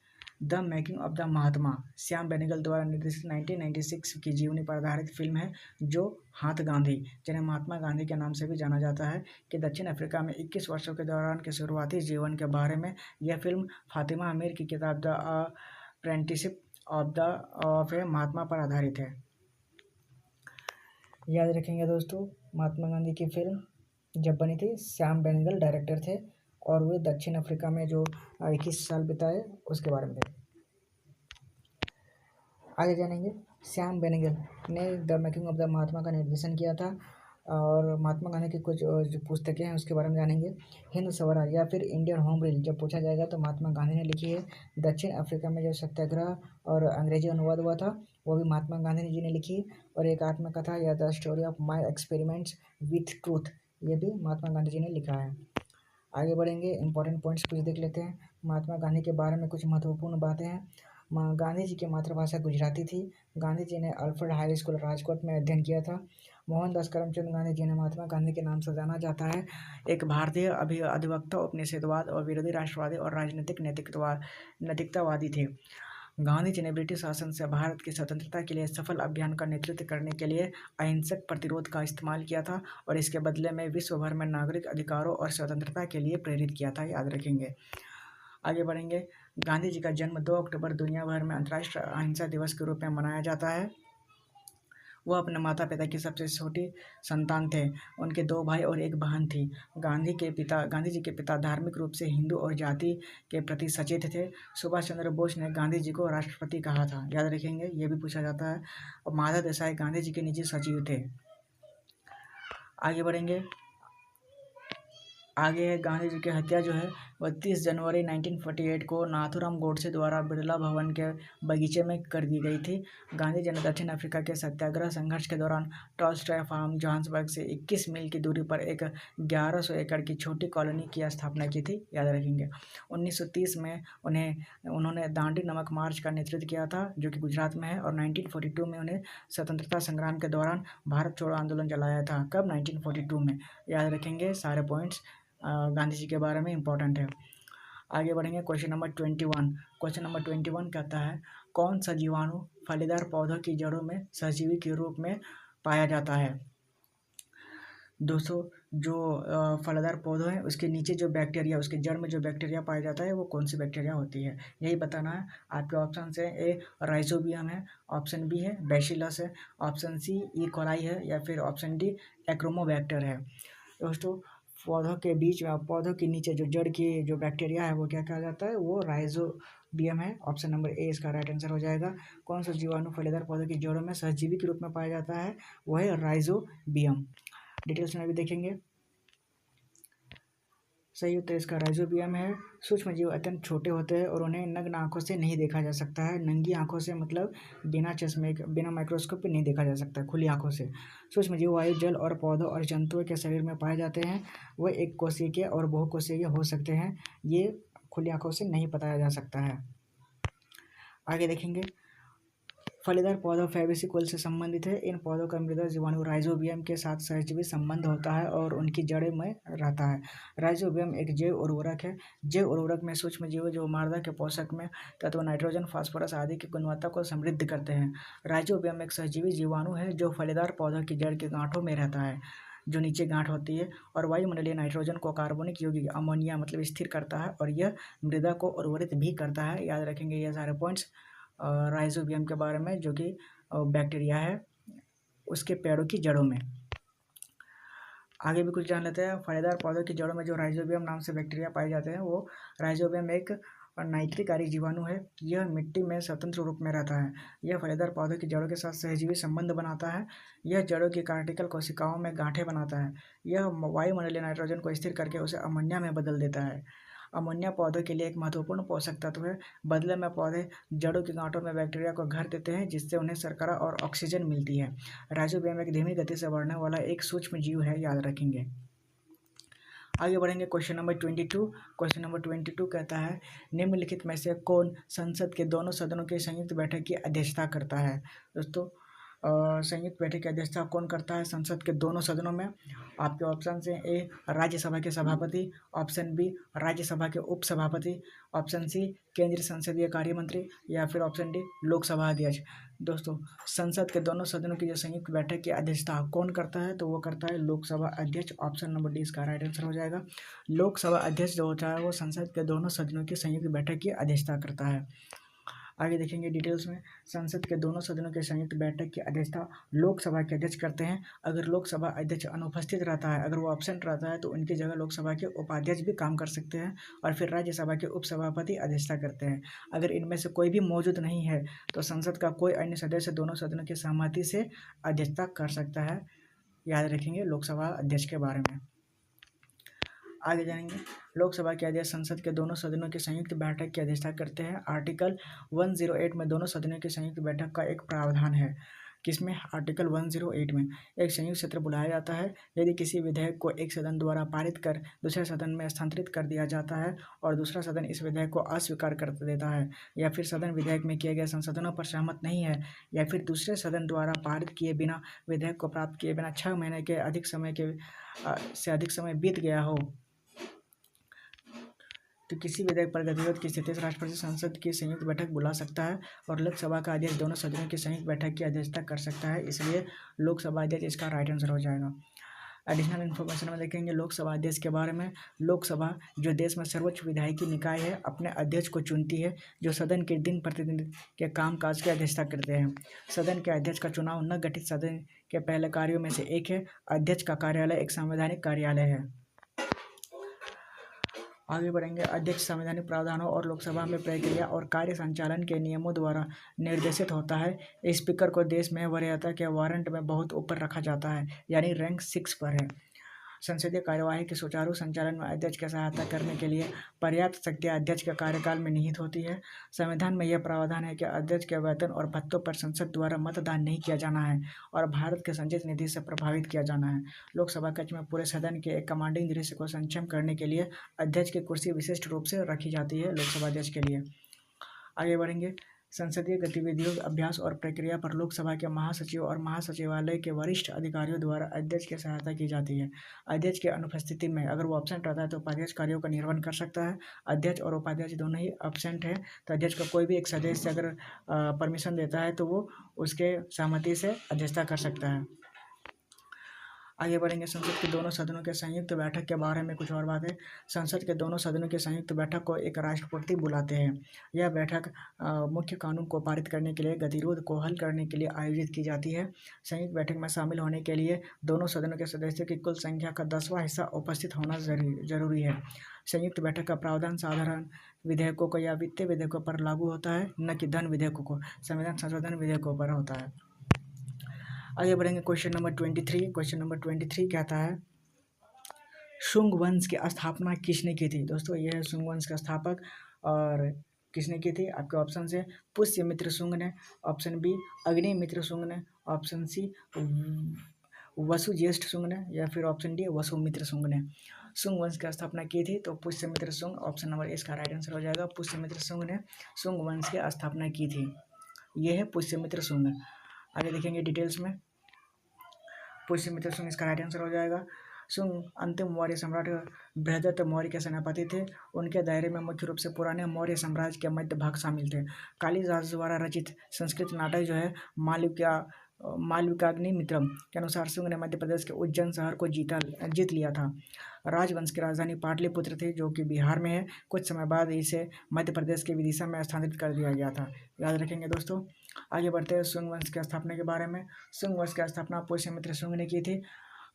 [SPEAKER 1] the making of the Mahatma Shyam Benegal द्वारा निर्देशित 1996 की जीवनी पर आधारित फिल्म है जो हाथ गांधी, जिन्हें महात्मा गांधी के नाम से भी जाना जाता है, कि दक्षिण अफ्रीका में 21 वर्षों के दौरान के शुरुआती जीवन के बारे में। यह फिल्म फातिमा अमीर की किताब द अप्रेंटिसशिप ऑफ ए महात्मा पर आधारित है। याद रखेंगे दोस्तों महात्मा गांधी की फिल्म जब बनी थी श्याम बेनेगल डायरेक्टर थे और वे दक्षिण अफ्रीका में जो 21 साल बिताए उसके बारे में थे। आगे जानेंगे श्याम बेनेगल ने द मेकिंग ऑफ द महात्मा का निर्देशन किया था और महात्मा गांधी की कुछ जो पुस्तकें हैं उसके बारे में जानेंगे। हिंद स्वराज या फिर इंडियन होम रूल जब पूछा जाएगा तो महात्मा गांधी ने लिखी है। दक्षिण अफ्रीका में जो सत्याग्रह और अंग्रेजी अनुवाद हुआ था वो भी महात्मा गांधी जी ने लिखी। और एक आत्मकथा या the story of my experiments with truth ये भी महात्मा गांधी जी ने लिखा है। आगे बढ़ेंगे, इंपॉर्टेंट पॉइंट्स कुछ देख लेते हैं। महात्मा गांधी के बारे में कुछ महत्वपूर्ण बातें हैं। गांधी जी की मातृभाषा गुजराती थी। गांधी जी ने अल्फ्रेड हाई स्कूल राजकोट में अध्ययन किया था। मोहनदास करमचंद गांधी जिन्हें महात्मा गांधी के नाम से जाना जाता है, एक भारतीय अधिवक्ता, उपनिषदवाद और विरोधी राष्ट्रवादी और राजनीतिक नैतिकतावादी थे। गांधी जी ने ब्रिटिश शासन से भारत की स्वतंत्रता के लिए सफल अभियान का नेतृत्व करने के लिए अहिंसक प्रतिरोध का इस्तेमाल किया था और इसके बदले में विश्व भर में नागरिक अधिकारों और स्वतंत्रता के लिए प्रेरित किया था। याद रखेंगे। आगे बढ़ेंगे। गांधी जी का जन्म 2 अक्टूबर दुनिया भर में अंतर्राष्ट्रीय अहिंसा दिवस के रूप में मनाया जाता है। वह अपने माता पिता की सबसे छोटी संतान थे। उनके 2 भाई और 1 बहन थी। गांधी जी के पिता धार्मिक रूप से हिंदू और जाति के प्रति सचेत थे। सुभाष चंद्र बोस ने गांधी जी को राष्ट्रपति कहा था। याद रखेंगे, ये भी पूछा जाता है। और माधव देसाई गांधी जी के निजी सचिव थे। आगे बढ़ेंगे। आगे गांधी जी की हत्या जो है वह 30 जनवरी 1948 को नाथूराम गोडसे द्वारा बिरला भवन के बगीचे में कर दी गई थी। गांधी जी ने दक्षिण अफ्रीका के सत्याग्रह संघर्ष के दौरान टॉलस्टॉय फार्म जोहान्सबर्ग से 21 मील की दूरी पर एक 1100 एकड़ की छोटी कॉलोनी की स्थापना की थी। याद रखेंगे। 1930 में उन्होंने दांडी नमक मार्च का नेतृत्व किया था जो कि गुजरात में है और 1942 में उन्हें स्वतंत्रता संग्राम के दौरान भारत छोड़ो आंदोलन चलाया था। कब? 1942 में। याद रखेंगे, सारे पॉइंट्स गांधी जी के बारे में इंपॉर्टेंट है। आगे बढ़ेंगे। Question number 21। क्वेश्चन नंबर 21 कहता है कौन सा जीवाणु फलीदार पौधों की जड़ों में सहजीवी के रूप में पाया जाता है? दोस्तों जो फलदार पौधों हैं उसके नीचे जो बैक्टीरिया, उसके जड़ में जो बैक्टीरिया पाया जाता है वो कौन सी बैक्टीरिया होती है, यही बताना है। आपके ऑप्शन से ए राइजोबियम है, ऑप्शन बी है बैसिलस है, ऑप्शन सी ई कोलाई है या फिर ऑप्शन डी एक्रोमोबैक्टर है। दोस्तों पौधों के बीच में, पौधों के नीचे जो जड़ की जो बैक्टीरिया है वो क्या कहा जाता है? वो राइजोबियम है। ऑप्शन नंबर ए इसका राइट आंसर हो जाएगा। कौन सा जीवाणु फलीदार पौधों की जड़ों में सहजीवी के रूप में पाया जाता है? वो है राइजोबियम। डिटेल्स में भी देखेंगे। सही उत्तर इसका राइजोबियम है। सूक्ष्म जीव अत्यंत छोटे होते हैं और उन्हें नग्न आंखों से नहीं देखा जा सकता है। नंगी आंखों से मतलब बिना चश्मे, बिना माइक्रोस्कोप पे नहीं देखा जा सकता, खुली आंखों से। सूक्ष्म जीव वायु, जल और पौधों और जंतुओं के शरीर में पाए जाते हैं। वह एक कोशिकीय और बहुकोशिकीय हो सकते हैं। ये खुली आंखों से नहीं बताया जा सकता है। आगे देखेंगे। फलीदार पौधा फैबेसी कुल से संबंधित है। इन पौधों का मृदा जीवाणु राइजोबियम के साथ सहजीवी संबंध होता है और उनकी जड़ों में रहता है। राइजोबियम एक जैव उर्वरक है। जैव उर्वरक में सूक्ष्म जीव जो मृदा के पोषक में तत्व नाइट्रोजन, फास्फोरस आदि की गुणवत्ता को समृद्ध करते हैं। राइजोबियम एक सहजीवी जीवाणु है जो फलीदार पौधों की जड़ के गांठों में रहता है, जो नीचे गांठ होती है, और वायुमंडलीय नाइट्रोजन को कार्बनिक यौगिक अमोनिया मतलब स्थिर करता है, और यह मृदा को उर्वरित भी करता है। याद रखेंगे ये सारे पॉइंट्स राइजोबियम के बारे में, जो कि बैक्टीरिया है उसके पेड़ों की जड़ों में। आगे भी कुछ जान लेते हैं। फलीदार पौधों की जड़ों में जो राइजोबियम नाम से बैक्टीरिया पाए जाते हैं, वो राइजोबियम एक नाइट्रिकारी जीवाणु है। यह मिट्टी में स्वतंत्र रूप में रहता है। यह फलीदार पौधों की जड़ों के साथ सहजीवी संबंध बनाता है। यह जड़ों की कार्टिकल कोशिकाओं में गांठें बनाता है। यह वायुमंडलीय नाइट्रोजन को स्थिर करके उसे अमोनिया में बदल देता है। अमोनिया पौधों के लिए एक महत्वपूर्ण पोषक तत्व है। बदले में पौधे जड़ों की गांठों में बैक्टीरिया को घर देते हैं, जिससे उन्हें शर्करा और ऑक्सीजन मिलती है। राइजोबियम एक धीमी गति से बढ़ने वाला एक सूक्ष्म जीव है, याद रखेंगे। आगे बढ़ेंगे क्वेश्चन नंबर 22। क्वेश्चन नंबर 22 कहता है, निम्नलिखित में से कौन संसद के दोनों सदनों की संयुक्त बैठक की अध्यक्षता करता है। दोस्तों संयुक्त बैठक की अध्यक्षता कौन करता है संसद के दोनों सदनों में? आपके ऑप्शन हैं ए राज्यसभा के सभापति, ऑप्शन बी राज्यसभा के उपसभापति, ऑप्शन सी केंद्रीय संसदीय कार्य मंत्री, या फिर ऑप्शन डी लोकसभा अध्यक्ष। दोस्तों संसद के दोनों सदनों की जो संयुक्त बैठक की अध्यक्षता कौन करता है, तो वो करता है लोकसभा अध्यक्ष। ऑप्शन नंबर डी इसका राइट आंसर हो जाएगा। लोकसभा अध्यक्ष जो होता है वो संसद के दोनों सदनों की संयुक्त बैठक की अध्यक्षता करता है। आगे देखेंगे डिटेल्स में। संसद के दोनों सदनों की संयुक्त बैठक की अध्यक्षता लोकसभा के अध्यक्ष करते हैं। अगर लोकसभा अध्यक्ष अनुपस्थित रहता है, अगर वो एब्सेंट रहता है, तो उनकी जगह लोकसभा के उपाध्यक्ष भी काम कर सकते हैं, और फिर राज्यसभा के उपसभापति अध्यक्षता करते हैं। अगर इनमें से कोई भी मौजूद नहीं है तो संसद का कोई अन्य सदस्य दोनों सदनों की सहमति से अध्यक्षता कर सकता है। याद रखेंगे लोकसभा अध्यक्ष के बारे में। आगे जाएंगे। लोकसभा के अध्यक्ष संसद के दोनों सदनों की संयुक्त बैठक की अध्यक्षता करते हैं। आर्टिकल 108 में दोनों सदनों की संयुक्त बैठक का एक प्रावधान है। किसमें? आर्टिकल 108 में एक संयुक्त सत्र बुलाया जाता है यदि किसी विधेयक को एक सदन द्वारा पारित कर दूसरे सदन में स्थानांतरित कर दिया जाता है और दूसरा सदन इस विधेयक को अस्वीकार कर देता है, या फिर सदन विधेयक में किए गए संशोधनों पर सहमत नहीं है, या फिर दूसरे सदन द्वारा पारित किए बिना विधेयक को प्राप्त किए बिना 6 महीने के अधिक समय से अधिक समय बीत गया हो, तो किसी विधेयक पर गतिरोध की स्थिति से राष्ट्रपति संसद की संयुक्त बैठक बुला सकता है, और लोकसभा का अध्यक्ष दोनों सदनों की संयुक्त बैठक की अध्यक्षता कर सकता है। इसलिए लोकसभा अध्यक्ष इसका राइट आंसर हो जाएगा। एडिशनल इन्फॉर्मेशन में देखेंगे लोकसभा अध्यक्ष के बारे में। लोकसभा जो देश में सर्वोच्च विधायिकी निकाय है, अपने अध्यक्ष को चुनती है, जो सदन के दिन प्रतिदिन के कामकाज की अध्यक्षता करते हैं। सदन के अध्यक्ष का चुनाव न गठित सदन के पहले कार्यों में से एक है। अध्यक्ष का कार्यालय एक संवैधानिक कार्यालय है। आगे बढ़ेंगे। अध्यक्ष संवैधानिक प्रावधानों और लोकसभा में प्रक्रिया और कार्य संचालन के नियमों द्वारा निर्देशित होता है। स्पीकर को देश में वरीयता के वारंट में बहुत ऊपर रखा जाता है, यानी रैंक 6 पर है। संसदीय कार्यवाही के सुचारू संचालन में अध्यक्ष की सहायता करने के लिए पर्याप्त शक्तियाँ अध्यक्ष के कार्यकाल में निहित होती है। संविधान में यह प्रावधान है कि अध्यक्ष के वेतन और भत्तों पर संसद द्वारा मतदान नहीं किया जाना है और भारत के संचित निधि से प्रभावित किया जाना है। लोकसभा कक्ष में पूरे सदन के एक कमांडिंग दृश्य को सक्षम करने के लिए अध्यक्ष की कुर्सी विशिष्ट रूप से रखी जाती है लोकसभा अध्यक्ष के लिए। आगे बढ़ेंगे। संसदीय गतिविधियों, अभ्यास और प्रक्रिया पर लोकसभा के महासचिव और महासचिवालय के वरिष्ठ अधिकारियों द्वारा अध्यक्ष की सहायता की जाती है। अध्यक्ष की अनुपस्थिति में अगर वो एब्सेंट रहता है तो उपाध्यक्ष कार्यों का निर्वहन कर सकता है। अध्यक्ष और उपाध्यक्ष दोनों ही एब्सेंट है तो अध्यक्ष का कोई भी एक सदस्य अगर परमिशन देता है तो वो उसके सहमति से अध्यक्षता कर सकता है। आगे बढ़ेंगे। संसद के दोनों सदनों के संयुक्त बैठक के बारे में कुछ और बात है। संसद के दोनों सदनों की संयुक्त बैठक को एक राष्ट्रपति बुलाते हैं। यह बैठक मुख्य कानून को पारित करने के लिए गतिरोध को हल करने के लिए आयोजित की जाती है। संयुक्त बैठक में शामिल होने के लिए दोनों सदनों के सदस्यों की कुल संख्या का 10वां हिस्सा उपस्थित होना जरूरी है। संयुक्त बैठक का प्रावधान साधारण विधेयकों को या वित्तीय विधेयकों पर लागू होता है, न कि धन विधेयकों को, संविधान संशोधन विधेयकों पर होता है। आगे बढ़ेंगे। Question number 23। क्वेश्चन नंबर 23 कहता है, शुंग वंश की स्थापना किसने की थी? दोस्तों यह है शुंग वंश का स्थापक, और किसने की थी? आपके ऑप्शन है पुष्यमित्र शुंग ने, ऑप्शन बी अग्निमित्र शुंग ने, ऑप्शन सी वसुज्येष्ठ शुंग ने, या फिर ऑप्शन डी वसुमित्र शुंग ने। शुंग वंश की स्थापना की थी तो पुष्यमित्र शुंग, ऑप्शन नंबर इसका राइट आंसर हो जाएगा। पुष्यमित्र शुंग ने शुंग वंश की स्थापना की थी। ये है पुष्यमित्र शुंग। आगे देखेंगे डिटेल्स में। पुष्यमित्र शुंग इसका राइट आंसर हो जाएगा। शुंग अंतिम मौर्य सम्राट बृहदत्त मौर्य के सेनापति थे। उनके दायरे में मुख्य रूप से पुराने मौर्य साम्राज्य के मध्य भाग शामिल थे। कालिदास द्वारा रचित संस्कृत नाटक जो है मालविकाग्निमित्रम के अनुसार शुंग ने मध्य प्रदेश के उज्जैन शहर को जीत लिया था। राजवंश की राजधानी पाटलिपुत्र थी, जो कि बिहार में है। कुछ समय बाद इसे मध्य प्रदेश के विदिशा में स्थानांतरित कर दिया गया था। याद रखेंगे दोस्तों। आगे बढ़ते हैं शुंग वंश की स्थापना के बारे में। शुंग वंश की स्थापना पुष्यमित्र शुंग ने की थी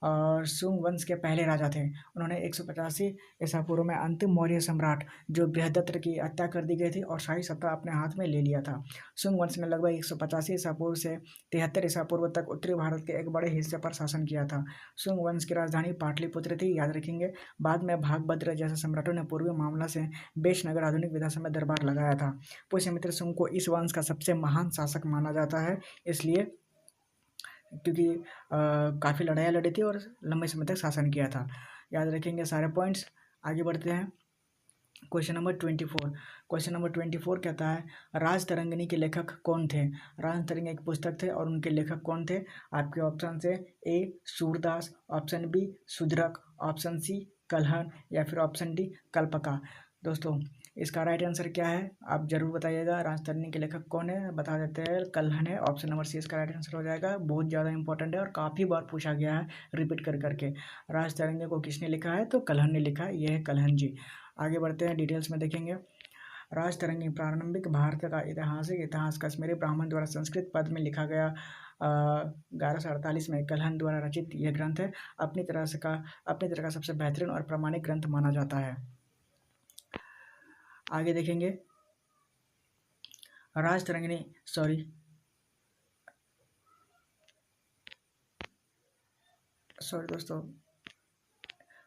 [SPEAKER 1] और शुंग वंश के पहले राजा थे। उन्होंने 185 ईसा पूर्व में अंतिम मौर्य सम्राट जो बृहदत्त की हत्या कर दी गई थी और शाही सत्ता अपने हाथ में ले लिया था। शुंग वंश ने लगभग 185 ईसा पूर्व से 73 ईसा पूर्व तक उत्तरी भारत के एक बड़े हिस्से पर शासन किया था। शुंग वंश की राजधानी पाटलिपुत्र थी, याद रखेंगे। बाद में भागभद्र जैसे सम्राटों ने पूर्वी मामला से बेशनगर आधुनिक विदेशों में दरबार लगाया था। पुष्यमित्र शुंग को इस वंश का सबसे महान शासक माना जाता है, इसलिए क्योंकि काफ़ी लड़ाइयाँ लड़ी थी और लंबे समय तक शासन किया था। याद रखेंगे सारे पॉइंट्स। आगे बढ़ते हैं। Question number 24। क्वेश्चन नंबर 24 कहता है राज तरंगिणी के लेखक कौन थे। राज तरंगिणी एक पुस्तक थे और उनके लेखक कौन थे। आपके ऑप्शन है A Surdas, option B Sudharak, option C Kalhan या फिर ऑप्शन डी कल्पका। दोस्तों इसका राइट आंसर क्या है आप जरूर बताइएगा। राजतरंगिणी के लेखक कौन है बता देते हैं, कल्हण है। ऑप्शन नंबर सी इसका राइट आंसर हो जाएगा। बहुत ज़्यादा इंपॉर्टेंट है और काफ़ी बार पूछा गया है रिपीट कर करके। राजतरंगिणी को किसने लिखा है, तो कल्हण ने लिखा है। यह है कल्हण जी। आगे बढ़ते हैं, डिटेल्स में देखेंगे। राजतरंगिणी प्रारंभिक भारत का ऐतिहासिक इतिहास कश्मीरी ब्राह्मण द्वारा संस्कृत पद में लिखा गया 1148 में कल्हण द्वारा रचित यह ग्रंथ है। अपनी तरह का सबसे बेहतरीन और प्रामाणिक ग्रंथ माना जाता है। आगे देखेंगे राजतरंगिणी सॉरी दोस्तों,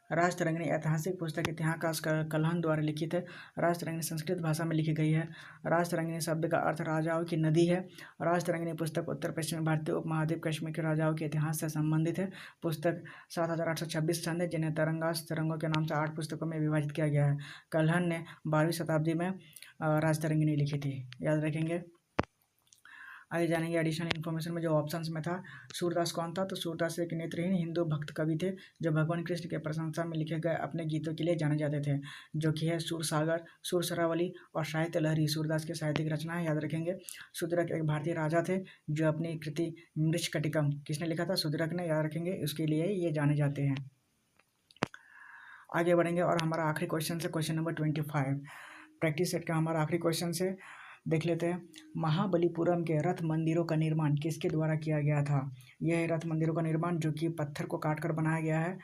[SPEAKER 1] राजतरंगिणी ऐतिहासिक पुस्तक इतिहास कल्हण द्वारा लिखित है। राजतरंगिणी संस्कृत भाषा में लिखी गई है। राजतरंगिणी शब्द का अर्थ राजाओं की नदी है। राजतरंगिणी पुस्तक उत्तर पश्चिमी भारतीय उपमहाद्वीप कश्मीर के राजाओं के इतिहास से संबंधित है। पुस्तक 7826 छंद है, जिन्हें तरंगों के नाम से 8 पुस्तकों में विभाजित किया गया है। कल्हण ने 12वीं शताब्दी में राजतरंगिणी लिखी थी, याद रखेंगे। आगे जानेंगे एडिशनल इन्फॉर्मेशन में। जो ऑप्शंस में था सूरदास कौन था, तो सूरदास एक नेत्रहीन हिंदू भक्त कवि थे जो भगवान कृष्ण के प्रशंसा में लिखे गए अपने गीतों के लिए जाने जाते थे, जो कि है सूरसागर, सुरसरावली और साहित्य लहरी। सूरदास की साहित्यिक रचना है, याद रखेंगे। सुदरक एक भारतीय राजा थे जो अपनी कृति मृच्छकटिकम किसने लिखा था, सुदरक ने, याद रखेंगे। उसके लिए ये जाने जाते हैं। आगे बढ़ेंगे और हमारा आखिरी क्वेश्चन है क्वेश्चन नंबर 25। प्रैक्टिस सेट का हमारा आखिरी क्वेश्चन है, देख लेते हैं। महाबलीपुरम के रथ मंदिरों का निर्माण किसके द्वारा किया गया था। यह है रथ मंदिरों का निर्माण जो कि पत्थर को काटकर बनाया गया है।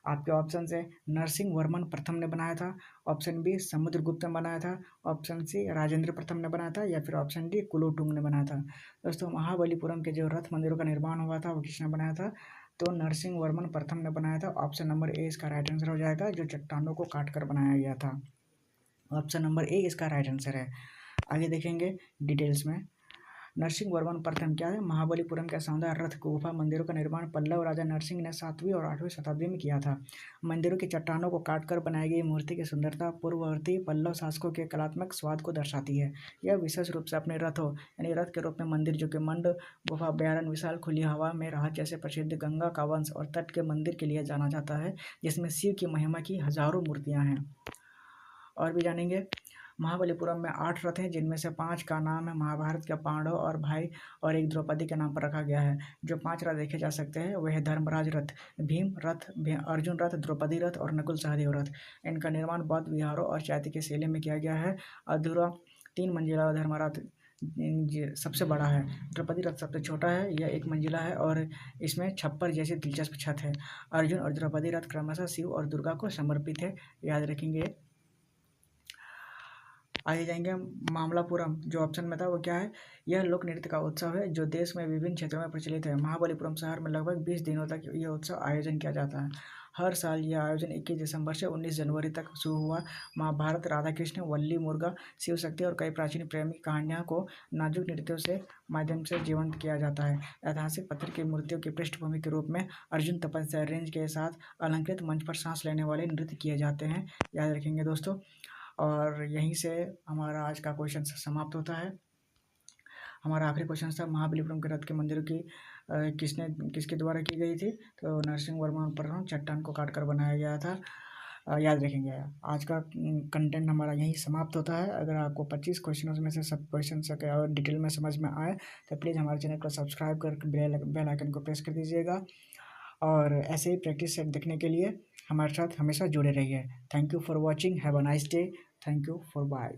[SPEAKER 1] आपके ऑप्शन है नरसिंह वर्मन प्रथम ने बनाया था, ऑप्शन बी समुद्रगुप्त ने बनाया था, ऑप्शन सी राजेंद्र प्रथम ने बनाया था या फिर ऑप्शन डी कुलोटुंग ने बनाया था। दोस्तों महाबलीपुरम के जो रथ मंदिरों का निर्माण हुआ था वो किसने बनाया था, तो नरसिंह वर्मन प्रथम ने बनाया था। ऑप्शन नंबर ए इसका राइट आंसर हो जाएगा, जो चट्टानों को काट कर बनाया गया था। ऑप्शन नंबर ए इसका राइट आंसर है। आगे देखेंगे डिटेल्स में। नरसिंह वर्मन प्रथम क्या है, महाबलीपुरम के शानदार रथ गुफा मंदिरों का निर्माण पल्लव राजा नरसिंह ने 7वीं और 8वीं शताब्दी में किया था। मंदिरों की चट्टानों को काटकर बनाई गई मूर्ति की सुंदरता पूर्ववर्ती पल्लव शासकों के कलात्मक स्वाद को दर्शाती है। यह विशेष रूप से अपने रथों यानी रथ के रूप में मंदिर जो कि मंड गुफा अभ्यारण्य विशाल खुली हवा में राहत जैसे प्रसिद्ध गंगा का वंश और तट के मंदिर के लिए जाना जाता है, जिसमें शिव की महिमा की हजारों मूर्तियाँ हैं। और भी जानेंगे। महाबलीपुरम में 8 रथ हैं, जिनमें से 5 का नाम है महाभारत के पांडव और भाई और एक द्रौपदी के नाम पर रखा गया है। जो 5 रथ देखे जा सकते हैं वह है धर्मराज रथ, भीम रथ, अर्जुन रथ, द्रौपदी रथ और नकुल सहदेव रथ। इनका निर्माण बौद्ध विहारों और चैत्य के शैली में किया गया है। अधूरा 3 मंजिला धर्मरथ सबसे बड़ा है, द्रौपदी रथ सबसे छोटा है, यह 1 मंजिला है और इसमें छप्पर जैसी दिलचस्प छत है। अर्जुन और द्रौपदी रथ क्रमशः शिव और दुर्गा को समर्पित है, याद रखेंगे। आगे जाएंगे मामलापुरम, जो ऑप्शन में था वो क्या है, यह लोक नृत्य का उत्सव है जो देश में विभिन्न क्षेत्रों में प्रचलित है। महाबलीपुरम शहर में लगभग 20 दिनों तक यह उत्सव आयोजन किया जाता है। हर साल यह आयोजन 21 दिसंबर से 19 जनवरी तक शुरू हुआ। महाभारत, राधा कृष्ण, वल्ली मुर्गा, शिव शक्ति और कई प्राचीन प्रेमी कहानियों को नाजुक नृत्यों से माध्यम से जीवंत किया जाता है। ऐतिहासिक पत्थर की मूर्तियों की पृष्ठभूमि के रूप में अर्जुन तपस्या रेंज के साथ अलंकृत मंच पर सांस लेने वाले नृत्य किए जाते हैं, याद रखेंगे दोस्तों। और यहीं से हमारा आज का क्वेश्चन समाप्त होता है। हमारा आखिरी क्वेश्चन था महाबलीपुरम के रथ के मंदिर की किसके द्वारा की गई थी? तो नरसिंह वर्मा प्रथम चट्टान को काट कर बनाया गया था। याद रखेंगे। आज का कंटेंट हमारा यहीं समाप्त होता है। अगर आपको 25 क्वेश्चनों में से सब क्वेश्चन और डिटेल में समझ में आए तो प्लीज़ हमारे चैनल को सब्सक्राइब कर बेल आइकन को प्रेस कर दीजिएगा, और ऐसे ही प्रैक्टिस सेट देखने के लिए हमारे साथ हमेशा जुड़े रहिए। Thank you for watching, have a nice day, thank you for bye.